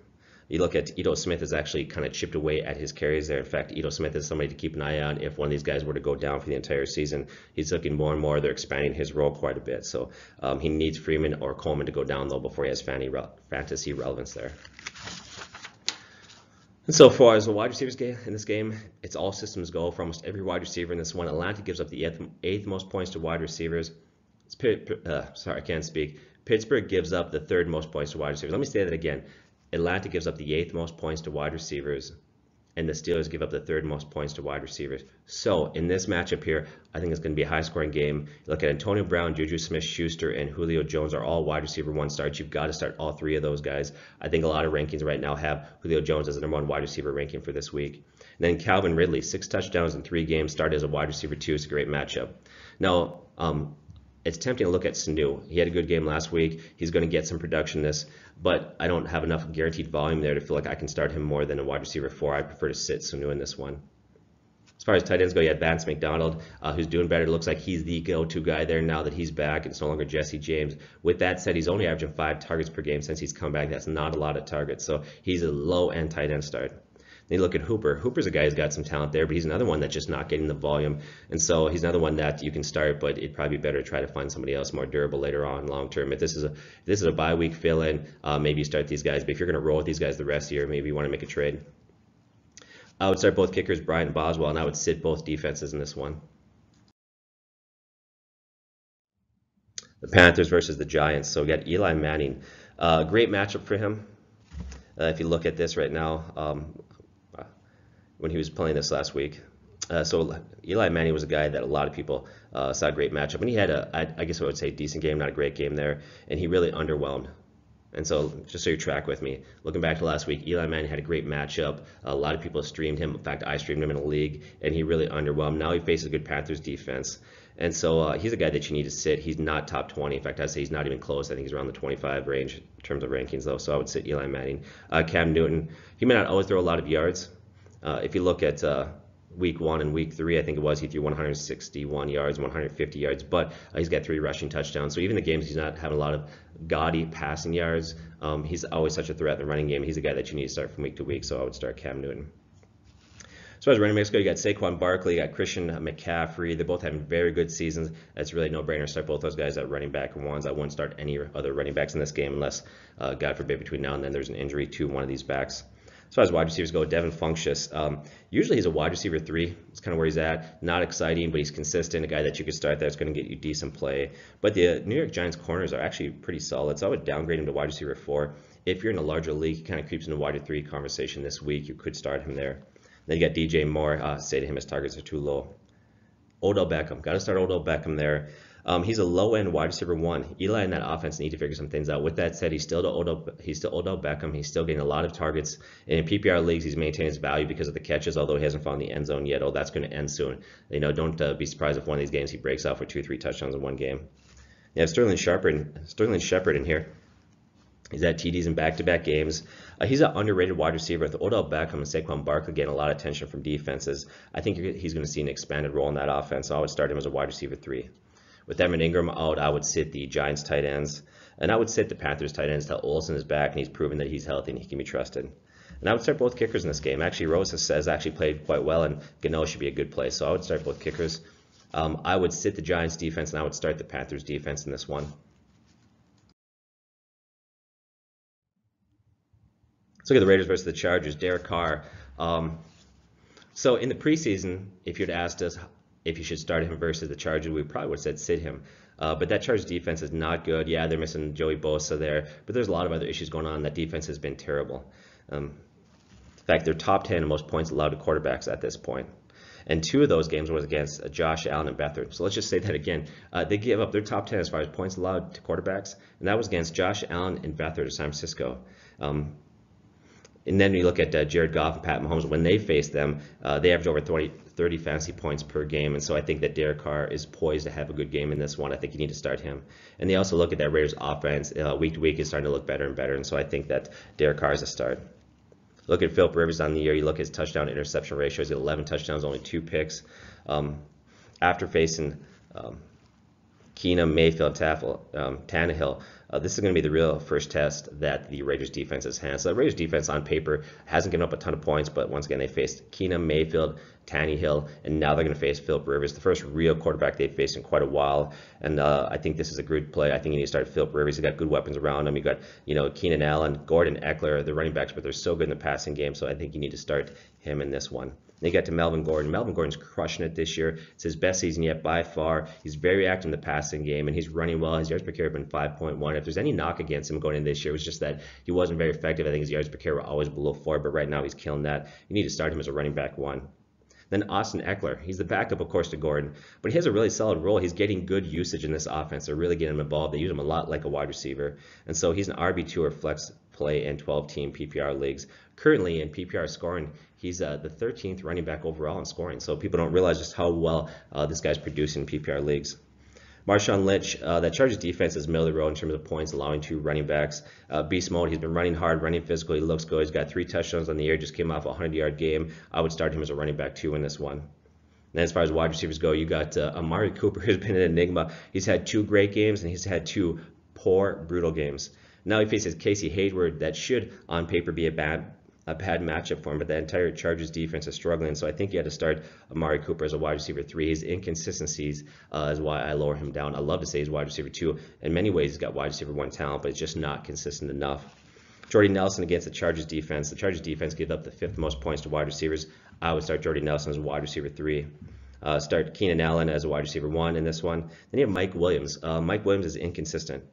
A: You look at Ito Smith has actually kind of chipped away at his carries there. In fact, Ito Smith is somebody to keep an eye on if one of these guys were to go down for the entire season. He's looking more and more. They're expanding his role quite a bit. So he needs Freeman or Coleman to go down, though, before he has fantasy relevance there. And so far as the wide receivers game in this game, it's all systems go for almost every wide receiver in this one. Atlanta gives up the 8th most points to wide receivers. Sorry, I can't speak. Pittsburgh gives up the 3rd most points to wide receivers. Let me say that again. Atlanta gives up the 8th most points to wide receivers, and the Steelers give up the 3rd most points to wide receivers. So in this matchup here, I think it's going to be a high-scoring game. You look at Antonio Brown, Juju Smith-Schuster, and Julio Jones are all wide receiver 1 starts. You've got to start all 3 of those guys. I think a lot of rankings right now have Julio Jones as the #1 wide receiver ranking for this week. And then Calvin Ridley, 6 touchdowns in 3 games, started as a wide receiver 2. It's a great matchup. Now, it's tempting to look at Sanu. He had a good game last week. He's going to get some production this, but I don't have enough guaranteed volume there to feel like I can start him more than a wide receiver 4. I prefer to sit Sanu in this one. As far as tight ends go, you had Vance McDonald, who's doing better. It looks like he's the go-to guy there now that he's back. It's no longer Jesse James. With that said, he's only averaging 5 targets per game since he's come back. That's not a lot of targets, so he's a low-end tight end start. Then you look at Hooper. Hooper's a guy who's got some talent there, but he's another one that's just not getting the volume. And so he's another one that you can start, but it'd probably be better to try to find somebody else more durable later on long term. If this is a bye week fill-in, maybe you start these guys. But if you're going to roll with these guys the rest of the year, maybe you want to make a trade. I would start both kickers, Bryant and Boswell, and I would sit both defenses in this one. The Panthers versus the Giants. So we got Eli Manning. Great matchup for him. If you look at this right now, when he was playing this last week. So Eli Manning was a guy that a lot of people saw a great matchup. And he had I guess I would say, decent game, not a great game there. And he really underwhelmed. And so just so you track with me, looking back to last week, Eli Manning had a great matchup. A lot of people streamed him. In fact, I streamed him in a league, and he really underwhelmed. Now he faces a good Panthers defense. And so he's a guy that you need to sit. He's not top 20. In fact, I'd say he's not even close. I think he's around the 25 range in terms of rankings, though. So I would sit Eli Manning. Cam Newton, he may not always throw a lot of yards. If you look at week 1 and week 3, I think it was, he threw 161 yards, 150 yards, but he's got 3 rushing touchdowns. So even the games he's not having a lot of gaudy passing yards, he's always such a threat in the running game. He's a guy that you need to start from week to week, so I would start Cam Newton. As far as running backs go, you got Saquon Barkley, you got Christian McCaffrey. They're both having very good seasons. It's really no-brainer. Start both those guys at running back ones. I wouldn't start any other running backs in this game unless, God forbid, between now and then there's an injury to one of these backs. As far as wide receivers go, Devin Funchess. Usually he's a wide receiver 3. It's kind of where he's at. Not exciting, but he's consistent. A guy that you could start that's going to get you decent play. But the New York Giants corners are actually pretty solid, so I would downgrade him to wide receiver 4. If you're in a larger league, he kind of creeps into wide receiver 3 conversation this week. You could start him there. Then you got DJ Moore. Say to him his targets are too low. Odell Beckham. Got to start Odell Beckham there. He's a low-end wide receiver 1. Eli and that offense need to figure some things out. With that said, he's still Odell Beckham. He's still getting a lot of targets. And in PPR leagues, he's maintained his value because of the catches, although he hasn't found the end zone yet. Oh, that's going to end soon. Don't be surprised if one of these games he breaks out for 2 or 3 touchdowns in one game. You have Sterling Shepard in here. He's had TDs in back-to-back games. He's an underrated wide receiver with Odell Beckham and Saquon Barkley getting a lot of attention from defenses. I think he's going to see an expanded role in that offense, so I would start him as a wide receiver 3. With Evan Ingram out, I would sit the Giants tight ends, and I would sit the Panthers tight ends until Olsen is back and he's proven that he's healthy and he can be trusted. And I would start both kickers in this game. Actually, Rose has actually played quite well, and Gano should be a good play, so I would start both kickers. I would sit the Giants defense, and I would start the Panthers defense in this one. Let's look at the Raiders versus the Chargers. Derek Carr. So in the preseason, if you'd asked us if you should start him versus the Chargers, we probably would have said sit him. But that Chargers defense is not good. Yeah, they're missing Joey Bosa there, but there's a lot of other issues going on. That defense has been terrible. In fact, they're top 10 in most points allowed to quarterbacks at this point. And 2 of those games was against Josh Allen and Beathard. So let's just say that again. They give up their top 10 as far as points allowed to quarterbacks, and that was against Josh Allen and Beathard of San Francisco. And then you look at Jared Goff and Pat Mahomes. When they faced them, they averaged over 30 fantasy points per game. And so I think that Derek Carr is poised to have a good game in this one. I think you need to start him. And they also look at that Raiders offense. Week to week is starting to look better and better. And so I think that Derek Carr is a start. Look at Philip Rivers on the year. You look at his touchdown interception ratio. He's got 11 touchdowns, only 2 picks. After facing Keenum, Mayfield, Tannehill, this is going to be the real first test that the Raiders defense has had. So the Raiders defense on paper hasn't given up a ton of points, but once again, they faced Keenum, Mayfield, Tannehill, and now they're going to face Philip Rivers, the first real quarterback they've faced in quite a while. And I think this is a good play. I think you need to start Philip Rivers. He's got good weapons around him. You got, Keenan Allen, Gordon, Eckler, the running backs, but they're so good in the passing game. So I think you need to start him in this one. They got to Melvin Gordon. Melvin Gordon's crushing it this year. It's his best season yet by far. He's very active in the passing game, and he's running well. His yards per carry have been 5.1. If there's any knock against him going in this year, it was just that he wasn't very effective. I think his yards per carry were always below 4, but right now he's killing that. You need to start him as a running back 1. Then Austin Eckler. He's the backup, of course, to Gordon, but he has a really solid role. He's getting good usage in this offense. They're really getting him involved. They use him a lot like a wide receiver, and so he's an RB2 or flex play in 12-team PPR leagues. Currently in PPR scoring, he's the 13th running back overall in scoring, so people don't realize just how well this guy's producing in PPR leagues. Marshawn Lynch, that Chargers defense is middle of the road in terms of points, allowing 2 running backs. Beast mode, he's been running hard, running physical, he looks good. He's got 3 touchdowns on the year, just came off a 100-yard game. I would start him as a running back 2 in this one. And as far as wide receivers go, you got Amari Cooper, who's been an enigma. He's had 2 great games, and he's had 2 poor, brutal games. Now he faces Casey Hayward. That should, on paper, be a bad matchup for him, but the entire Chargers defense is struggling, so I think you had to start Amari Cooper as a wide receiver 3. His inconsistencies is why I lower him down. I love to say he's wide receiver 2. In many ways, he's got wide receiver 1 talent, but it's just not consistent enough. Jordy Nelson against the Chargers defense. The Chargers defense gave up the 5th most points to wide receivers. I would start Jordy Nelson as a wide receiver 3. Start Keenan Allen as a wide receiver 1 in this one. Then you have Mike Williams. Mike Williams is inconsistent.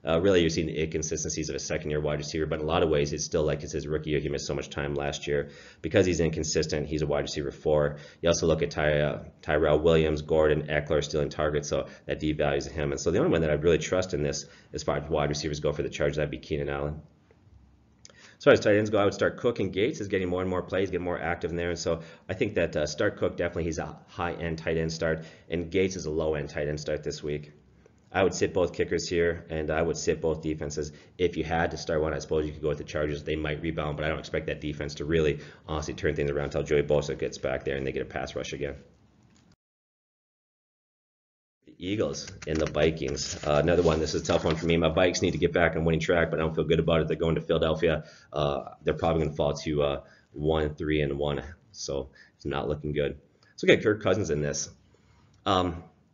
A: Really, you're seeing the inconsistencies of a second-year wide receiver, but in a lot of ways, it's still like it's his rookie year. He missed so much time last year. Because he's inconsistent, he's a wide receiver 4. You also look at Tyrell Williams, Gordon, Eckler stealing targets, so that devalues him. And so the only one that I really trust in this, as far as wide receivers go for the Chargers, that'd be Keenan Allen. As far as tight ends go, I would start Cook, and Gates is getting more and more plays, getting more active in there. And so I think that start Cook, definitely he's a high-end tight end start, and Gates is a low-end tight end start this week. I would sit both kickers here, and I would sit both defenses. If you had to start one, I suppose you could go with the Chargers. They might rebound, but I don't expect that defense to really honestly turn things around until Joey Bosa gets back there and they get a pass rush again. The Eagles and the Vikings. Another one. This is a tough one for me. My Vikes need to get back on winning track, but I don't feel good about it. They're going to Philadelphia. They're probably going to fall to 1-3-1, so it's not looking good. Let's look at Kirk Cousins in this.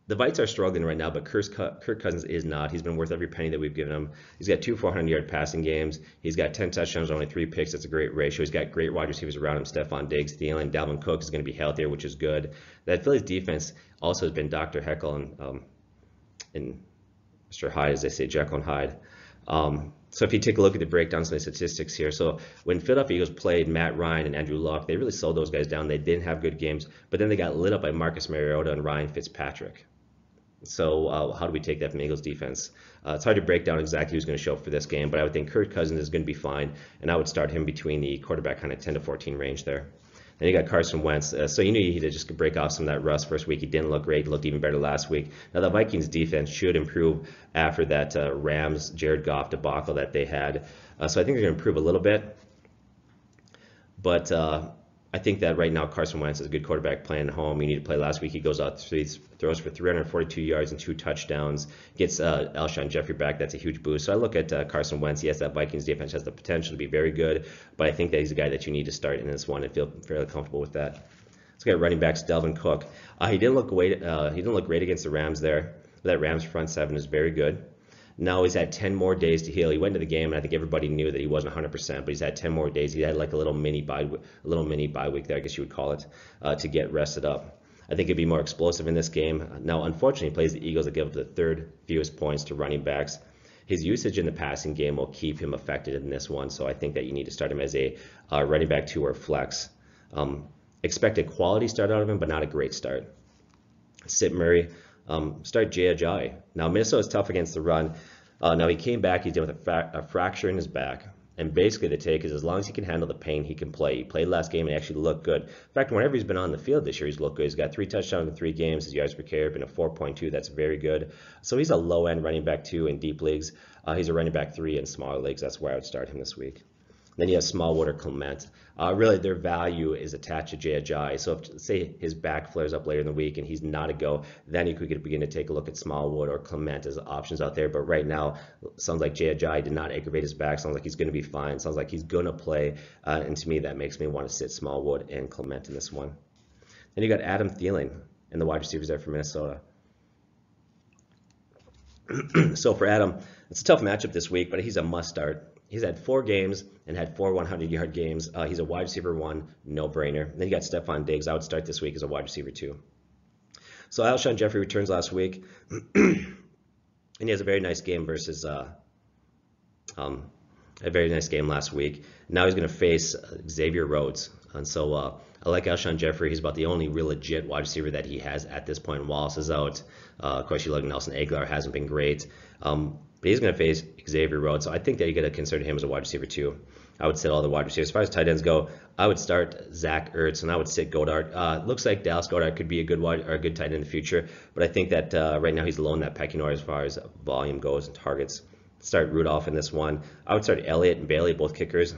A: The Vikes are struggling right now, but Kirk Cousins is not. He's been worth every penny that we've given him. He's got 2 400-yard passing games. He's got 10 touchdowns, only 3 picks. That's a great ratio. He's got great wide receivers around him. Stephon Diggs, Thielen, Dalvin Cook is going to be healthier, which is good. That Phillies defense also has been Dr. Heckle and Mr. Hyde, as they say, Jekyll and Hyde. So if you take a look at the breakdowns and the statistics here, so when Philadelphia Eagles played Matt Ryan and Andrew Luck, they really slowed those guys down. They didn't have good games, but then they got lit up by Marcus Mariota and Ryan Fitzpatrick. So how do we take that from Eagles defense? It's hard to break down exactly who's going to show up for this game, but I would think Kirk Cousins is going to be fine, and I would start him between the quarterback kind of 10 to 14 range there. And you got Carson Wentz. So you knew he to just break off some of that rust first week. He didn't look great. He looked even better last week. Now, the Vikings defense should improve after that Rams Jared Goff debacle that they had. So I think they're going to improve a little bit. But I think that right now Carson Wentz is a good quarterback playing at home. You need to play last week. He goes out, throws for 342 yards and 2 touchdowns. Gets Alshon Jeffrey back. That's a huge boost. So I look at Carson Wentz. Yes, that Vikings defense has the potential to be very good, but I think that he's a guy that you need to start in this one and feel fairly comfortable with that. Let's get running backs. Delvin Cook. He didn't look great against the Rams there. That Rams front seven is very good. Now he's had 10 more days to heal. He went to the game, and I think everybody knew that he wasn't 100%, but he's had 10 more days. He had like a little mini bye week there, I guess you would call it, to get rested up. I think he'd be more explosive in this game. Now, unfortunately, he plays the Eagles that give up the 3rd fewest points to running backs. His usage in the passing game will keep him affected in this one, so I think that you need to start him as a running back 2 or flex. Expect a quality start out of him, but not a great start. Sit Murray. Start Jay Ajayi. Now, Minnesota's tough against the run. Now, he came back. He's dealing with a fracture in his back. And basically, the take is as long as he can handle the pain, he can play. He played last game and he actually looked good. In fact, whenever he's been on the field this year, he's looked good. He's got 3 touchdowns in 3 games. His yards per carry have been a 4.2. That's very good. So he's a low-end running back 2 in deep leagues. He's a running back 3 in smaller leagues. That's where I would start him this week. Then you have Smallwood or Clement. Really, their value is attached to Jay Ajayi. So if, say, his back flares up later in the week and he's not a go, then you could begin to take a look at Smallwood or Clement as options out there. But right now, sounds like Jay Ajayi did not aggravate his back. Sounds like he's going to be fine. Sounds like he's going to play. And to me, that makes me want to sit Smallwood and Clement in this one. Then you got Adam Thielen and the wide receivers there for Minnesota. So for Adam, it's a tough matchup this week, but he's a must start. He's had 4 games and had 4 100-yard games. He's a wide receiver 1, no-brainer. Then you got Stephon Diggs. I would start this week as a wide receiver 2. So Alshon Jeffrey returns last week, and he has a very nice game versus a very nice game last week. Now he's going to face Xavier Rhodes, and so I like Alshon Jeffrey. He's about the only real legit wide receiver that he has at this point. Wallace is out. Of course, you look at Nelson Aguilar hasn't been great. But he's going to face Xavier Rhodes, so I think that you got to consider him as a wide receiver too. I would sit all the wide receivers. As far as tight ends go, I would start Zach Ertz, and I would sit Goddard. Looks like Dallas Goedert could be a good tight end in the future, but I think that right now he's low in that pecking order as far as volume goes and targets. Start Rudolph in this one. I would start Elliott and Bailey, both kickers.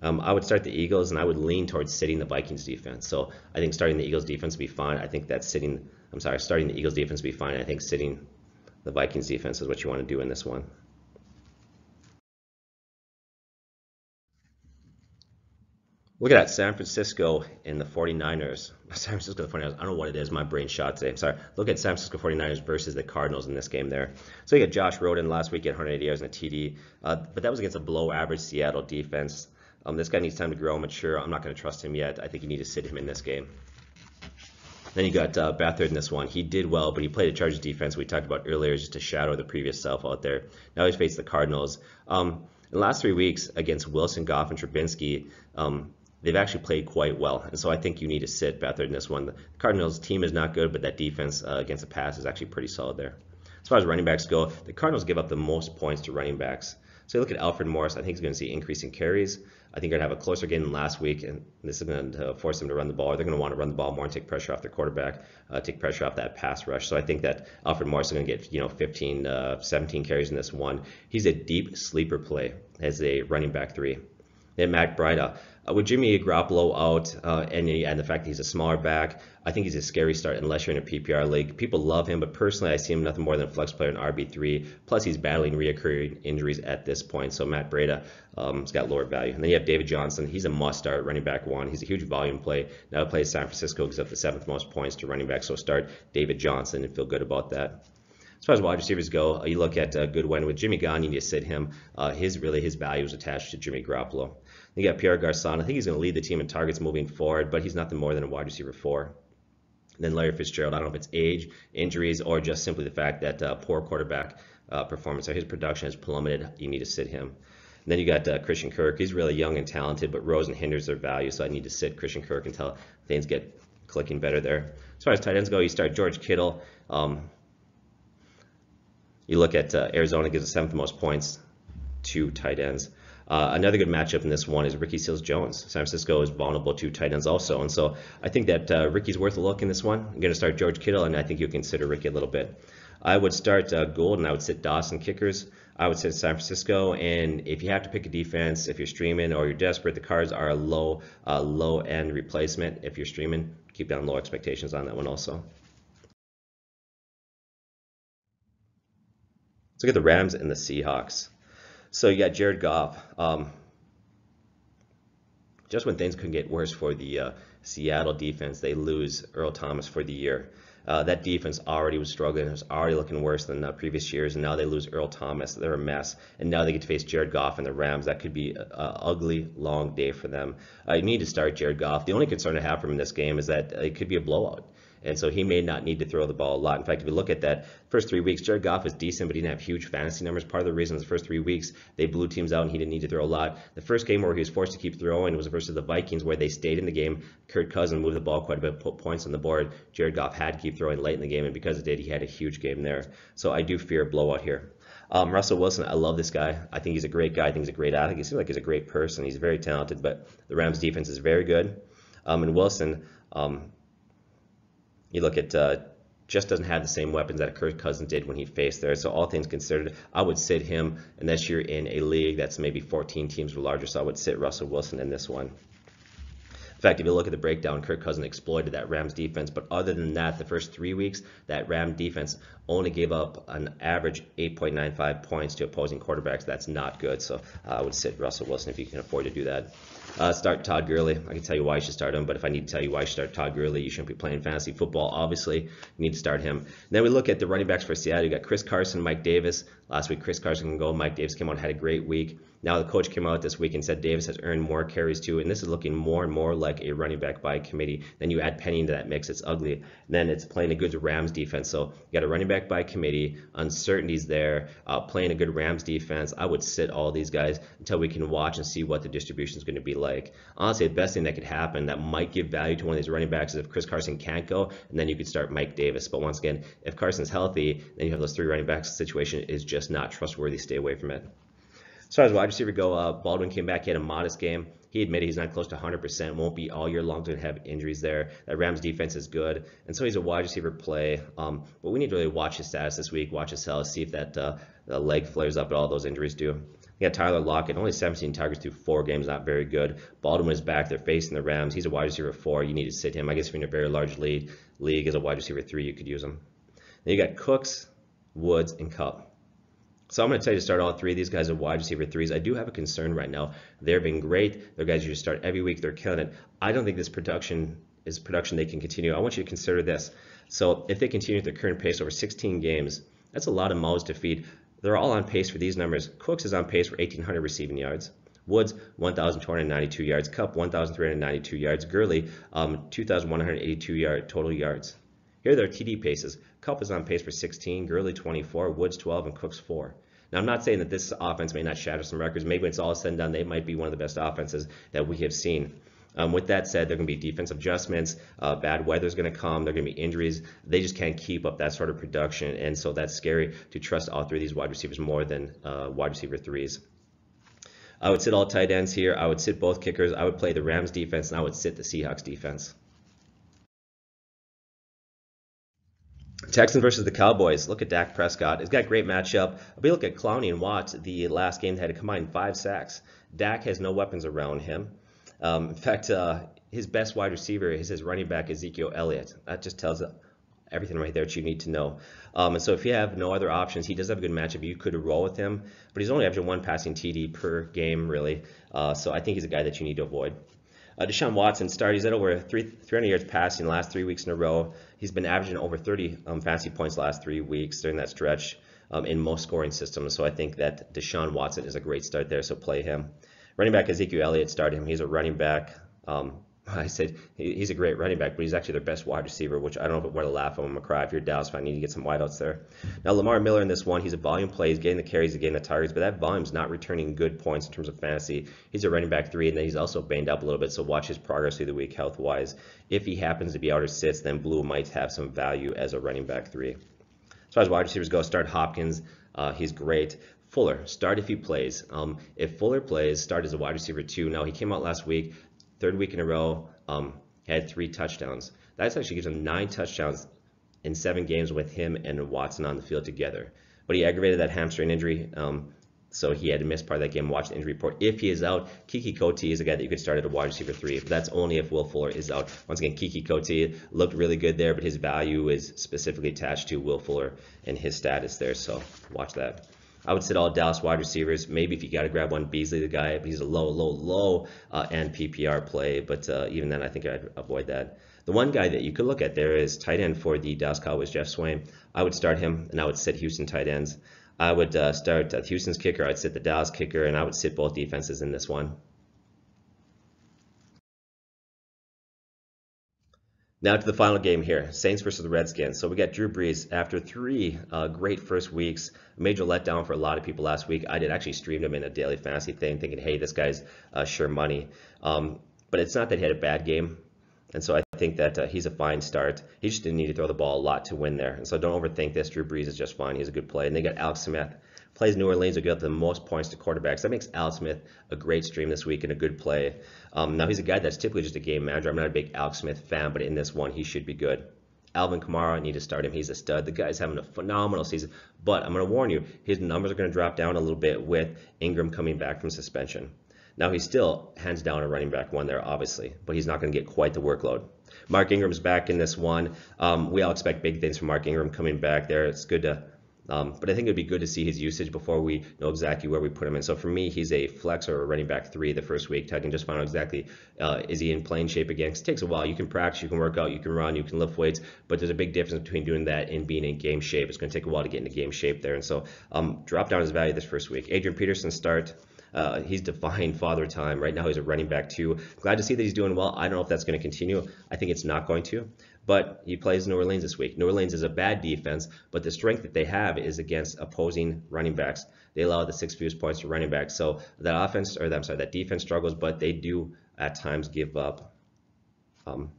A: I would start the Eagles, and I would lean towards sitting the Vikings defense. So I think starting the Eagles defense would be fine. I think that starting the Eagles defense would be fine. I think sitting the Vikings defense is what you want to do in this one. Look at that, San Francisco and the 49ers. San Francisco and the 49ers, I don't know what it is, my brain shot today. I'm sorry. Look at San Francisco 49ers versus the Cardinals in this game there. So you got Josh Roden last week at 180 yards and a TD, but that was against a below-average Seattle defense. This guy needs time to grow and mature. I'm not going to trust him yet. I think you need to sit him in this game. Then you got Beathard in this one. He did well, but he played a Chargers defense we talked about earlier just to shadow the previous self out there. Now he's faced the Cardinals. In the last 3 weeks against Wilson, Goff, and Trubinsky, they've actually played quite well. And so I think you need to sit Beathard in this one. The Cardinals team is not good, but that defense against the pass is actually pretty solid there. As far as running backs go, the Cardinals give up the most points to running backs. So you look at Alfred Morris, I think he's going to see increasing carries. I think they're going to have a closer game than last week, and this is going to force them to run the ball. They're going to want to run the ball more and take pressure off their quarterback, take pressure off that pass rush. So I think that Alfred Morris is going to get 15, 17 carries in this one. He's a deep sleeper play as a running back 3. Then Matt Breida. With Jimmy Garoppolo out and the fact that he's a smaller back, I think he's a scary start unless you're in a PPR league. People love him, but personally I see him nothing more than a flex player in RB3. Plus he's battling reoccurring injuries at this point, so Matt Breida has got lower value. And then you have David Johnson. He's a must-start running back 1. He's a huge volume play. Now he plays San Francisco, gives up the 7th most points to running back, so start David Johnson and feel good about that. As far as wide receivers go, you look at Goodwin. With Jimmy gone, you need to sit him. His value is attached to Jimmy Garoppolo. You got Pierre Garçon. I think he's going to lead the team in targets moving forward, but he's nothing more than a wide receiver 4. And then Larry Fitzgerald. I don't know if it's age, injuries, or just simply the fact that poor quarterback performance or his production has plummeted. You need to sit him. And then you got Christian Kirk. He's really young and talented, but Rosen hinders their value, so I need to sit Christian Kirk until things get clicking better there. As far as tight ends go, you start George Kittle. You look at Arizona gives the 7th most points to tight ends. Another good matchup in this one is Ricky Seals-Jones. San Francisco is vulnerable to tight ends also, and so I think that Ricky's worth a look in this one. I'm going to start George Kittle, and I think you'll consider Ricky a little bit. I would start Gould, and I would sit Dawson kickers. I would sit San Francisco, and if you have to pick a defense, if you're streaming or you're desperate, the Cards are a low end replacement. If you're streaming, keep down low expectations on that one also. Let's look at the Rams and the Seahawks. So you got Jared Goff. Just when things couldn't get worse for the Seattle defense, they lose Earl Thomas for the year. That defense already was struggling. It was already looking worse than previous years, and now they lose Earl Thomas. They're a mess, and now they get to face Jared Goff and the Rams. That could be an ugly, long day for them. You need to start Jared Goff. The only concern I have for him in this game is that it could be a blowout. And so he may not need to throw the ball a lot. In fact, if you look at that first 3 weeks, Jared Goff was decent, but he didn't have huge fantasy numbers. Part of the reason is the first 3 weeks, they blew teams out and he didn't need to throw a lot. The first game where he was forced to keep throwing was versus the Vikings, where they stayed in the game. Kirk Cousins moved the ball quite a bit, put points on the board. Jared Goff had to keep throwing late in the game, and because it did, he had a huge game there. So I do fear a blowout here. Russell Wilson, I love this guy. I think he's a great guy. I think he's a great athlete. He seems like he's a great person. He's very talented, but the Rams defense is very good. And Wilson, you look at just doesn't have the same weapons that Kirk Cousins did when he faced there. So all things considered, I would sit him unless you're in a league that's maybe 14 teams or larger. So I would sit Russell Wilson in this one. In fact, if you look at the breakdown, Kirk Cousins exploited that Rams defense. But other than that, the first 3 weeks, that Ram defense only gave up an average 8.95 points to opposing quarterbacks. That's not good. So I would sit Russell Wilson if you can afford to do that. Start Todd Gurley. I can tell you why you should start him, but if I need to tell you why you should start Todd Gurley, you shouldn't be playing fantasy football. Obviously, you need to start him. And then we look at the running backs for Seattle. You got Chris Carson, Mike Davis. Last week, Chris Carson can go. Mike Davis came out and had a great week. Now the coach came out this week and said Davis has earned more carries too, and this is looking more and more like a running back by committee. Then you add Penny into that mix, it's ugly. And then it's playing a good Rams defense. So you got a running back by committee, uncertainties there, playing a good Rams defense. I would sit all these guys until we can watch and see what the distribution is going to be like. Honestly, the best thing that could happen that might give value to one of these running backs is if Chris Carson can't go, and then you could start Mike Davis. But once again, if Carson's healthy, then you have those 3 running backs. The situation is just not trustworthy. Stay away from it. As far as wide receiver go, Baldwin came back. He had a modest game. He admitted he's not close to 100%. Won't be all year long. Going to have injuries there. That Rams defense is good, and so he's a wide receiver play. But we need to really watch his status this week. Watch his health. See if that the leg flares up. At all those injuries do. You got Tyler Lockett. Only 17 targets through 4 games. Not very good. Baldwin is back. They're facing the Rams. He's a wide receiver 4. You need to sit him. I guess if you're in a very large league as a wide receiver 3, you could use him. Then you got Cooks, Woods, and Kupp. So I'm going to tell you to start all 3 of these guys as wide receiver 3s. I do have a concern right now. They're being great. They're guys you just start every week. They're killing it. I don't think this production is production they can continue. I want you to consider this. So if they continue at their current pace over 16 games, that's a lot of mouths to feed. They're all on pace for these numbers. Cooks is on pace for 1,800 receiving yards. Woods, 1,292 yards. Kupp, 1,392 yards. Gurley, 2,182 total yards. Here are their TD paces. Kupp is on pace for 16, Gurley 24, Woods 12, and Cooks 4. Now, I'm not saying that this offense may not shatter some records. Maybe when it's all said and done, they might be one of the best offenses that we have seen. With that said, there are going to be defensive adjustments. Bad weather is going to come. There are going to be injuries. They just can't keep up that sort of production, and so that's scary to trust all 3 of these wide receivers more than wide receiver 3s. I would sit all tight ends here. I would sit both kickers. I would play the Rams defense, and I would sit the Seahawks defense. Texans versus the Cowboys. Look at Dak Prescott. It's got a great matchup. But look at Clowney and Watts. The last game they had a combined 5 sacks. Dak has no weapons around him. In fact, his best wide receiver is his running back, Ezekiel Elliott. That just tells everything right there that you need to know. And so if you have no other options, he does have a good matchup. You could roll with him, but he's only averaging 1 passing TD per game, really. So I think he's a guy that you need to avoid. Deshaun Watson started. He's at over 300 yards passing the last 3 weeks in a row. He's been averaging over 30 fantasy points the last 3 weeks during that stretch in most scoring systems. So I think that Deshaun Watson is a great start there, so play him. Running back Ezekiel Elliott started him. He's a running back. I said he's a great running back, but he's actually their best wide receiver, which I don't know whether to laugh at him or cry. If you're a Dallas fan, you need to get some wideouts there. Now, Lamar Miller in this one, he's a volume play. He's getting the carries, he's getting the targets, but that volume's not returning good points in terms of fantasy. He's a running back 3, and then he's also banged up a little bit, so watch his progress through the week health-wise. If he happens to be out or sits, then Blue might have some value as a running back 3. As far as wide receivers go, start Hopkins. He's great. Fuller, start if he plays. If Fuller plays, start as a wide receiver 2. Now, he came out last week, third week in a row, had 3 touchdowns. That actually gives him 9 touchdowns in 7 games with him and Watson on the field together. But he aggravated that hamstring injury, so he had to miss part of that game. Watch the injury report. If he is out, Kiki Coutee is a guy that you could start at a wide receiver 3. But that's only if Will Fuller is out. Once again, Kiki Coutee looked really good there, but his value is specifically attached to Will Fuller and his status there, so watch that. I would sit all Dallas wide receivers. Maybe if you got to grab one, Beasley, the guy, he's a low end PPR play, but even then I think I'd avoid that. The one guy that you could look at there is tight end for the Dallas Cowboys, Jeff Swain. I would start him, and I would sit Houston tight ends. I would start Houston's kicker, I'd sit the Dallas kicker, and I would sit both defenses in this one. Now to the final game here, Saints versus the Redskins. So we got Drew Brees after 3 great first weeks. A major letdown for a lot of people last week. I did actually stream him in a daily fantasy thing, thinking, hey, this guy's sure money. But it's not that he had a bad game. And so I think that he's a fine start. He just didn't need to throw the ball a lot to win there. And so don't overthink this. Drew Brees is just fine. He's a good play. And they got Alex Smith. Plays New Orleans, will get the most points to quarterbacks. That makes Alex Smith a great stream this week and a good play. Now, he's a guy that's typically just a game manager. I'm not a big Alex Smith fan, but in this one, he should be good. Alvin Kamara, I need to start him. He's a stud. The guy's having a phenomenal season. But I'm going to warn you, his numbers are going to drop down a little bit with Ingram coming back from suspension. Now, he's still hands down a running back 1 there, obviously, but he's not going to get quite the workload. Mark Ingram's back in this one. We all expect big things from Mark Ingram coming back there. It's good to, but I think it'd be good to see his usage before we know exactly where we put him in. So for me, he's a flex or a running back 3 the first week. I can just find out exactly, is he in playing shape again? Because it takes a while. You can practice, you can work out, you can run, you can lift weights, but there's a big difference between doing that and being in game shape. It's going to take a while to get into game shape there. And so drop down his value this first week. Adrian Peterson start. He's defying father time. Right now he's a running back 2. Glad to see that he's doing well. I don't know if that's going to continue. I think it's not going to. But he plays New Orleans this week. New Orleans is a bad defense, but the strength that they have is against opposing running backs. They allow the 6 fewest points to running backs. So that that defense struggles, but they do at times give up. I'm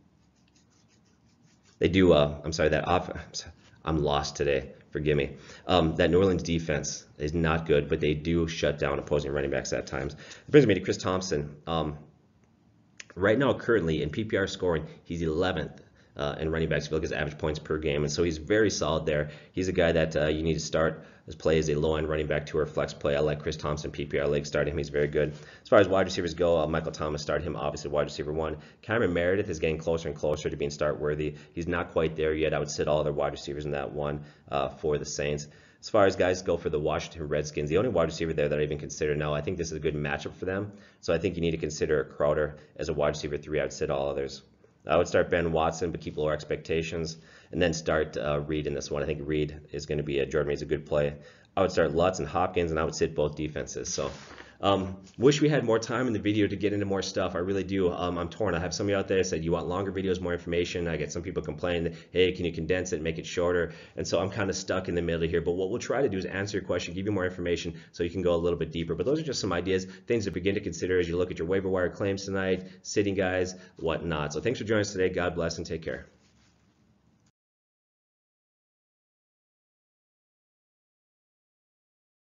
A: lost today. Forgive me. That New Orleans defense is not good, but they do shut down opposing running backs at times. It brings me to Chris Thompson. Right now, currently in PPR scoring, he's 11th in running backs if you look at his average points per game, and so he's very solid there. He's a guy that you need to start. His play is a low-end running back 2 or flex play. I like Chris Thompson, PPR league, start him. He's very good. As far as wide receivers go, Michael Thomas, start him, obviously wide receiver 1. Cameron Meredith is getting closer and closer to being start-worthy. He's not quite there yet. I would sit all other wide receivers in that one for the Saints. As far as guys go for the Washington Redskins, the only wide receiver there that I even consider now, I think this is a good matchup for them. So I think you need to consider Crowder as a wide receiver 3. I would sit all others. I would start Ben Watson, but keep lower expectations, and then start Reed in this one. I think Reed is going to be Jordan Reed's a good play. I would start Lutz and Hopkins, and I would sit both defenses. So wish we had more time in the video to get into more stuff. I really do. I'm torn. I have somebody out there that said you want longer videos, more information. I get some people complaining, hey, can you condense it, make it shorter? And so I'm kind of stuck in the middle here. But what we'll try to do is answer your question, give you more information so you can go a little bit deeper. But those are just some ideas, things to begin to consider as you look at your waiver wire claims tonight, sitting guys, whatnot. So thanks for joining us today. God bless and take care.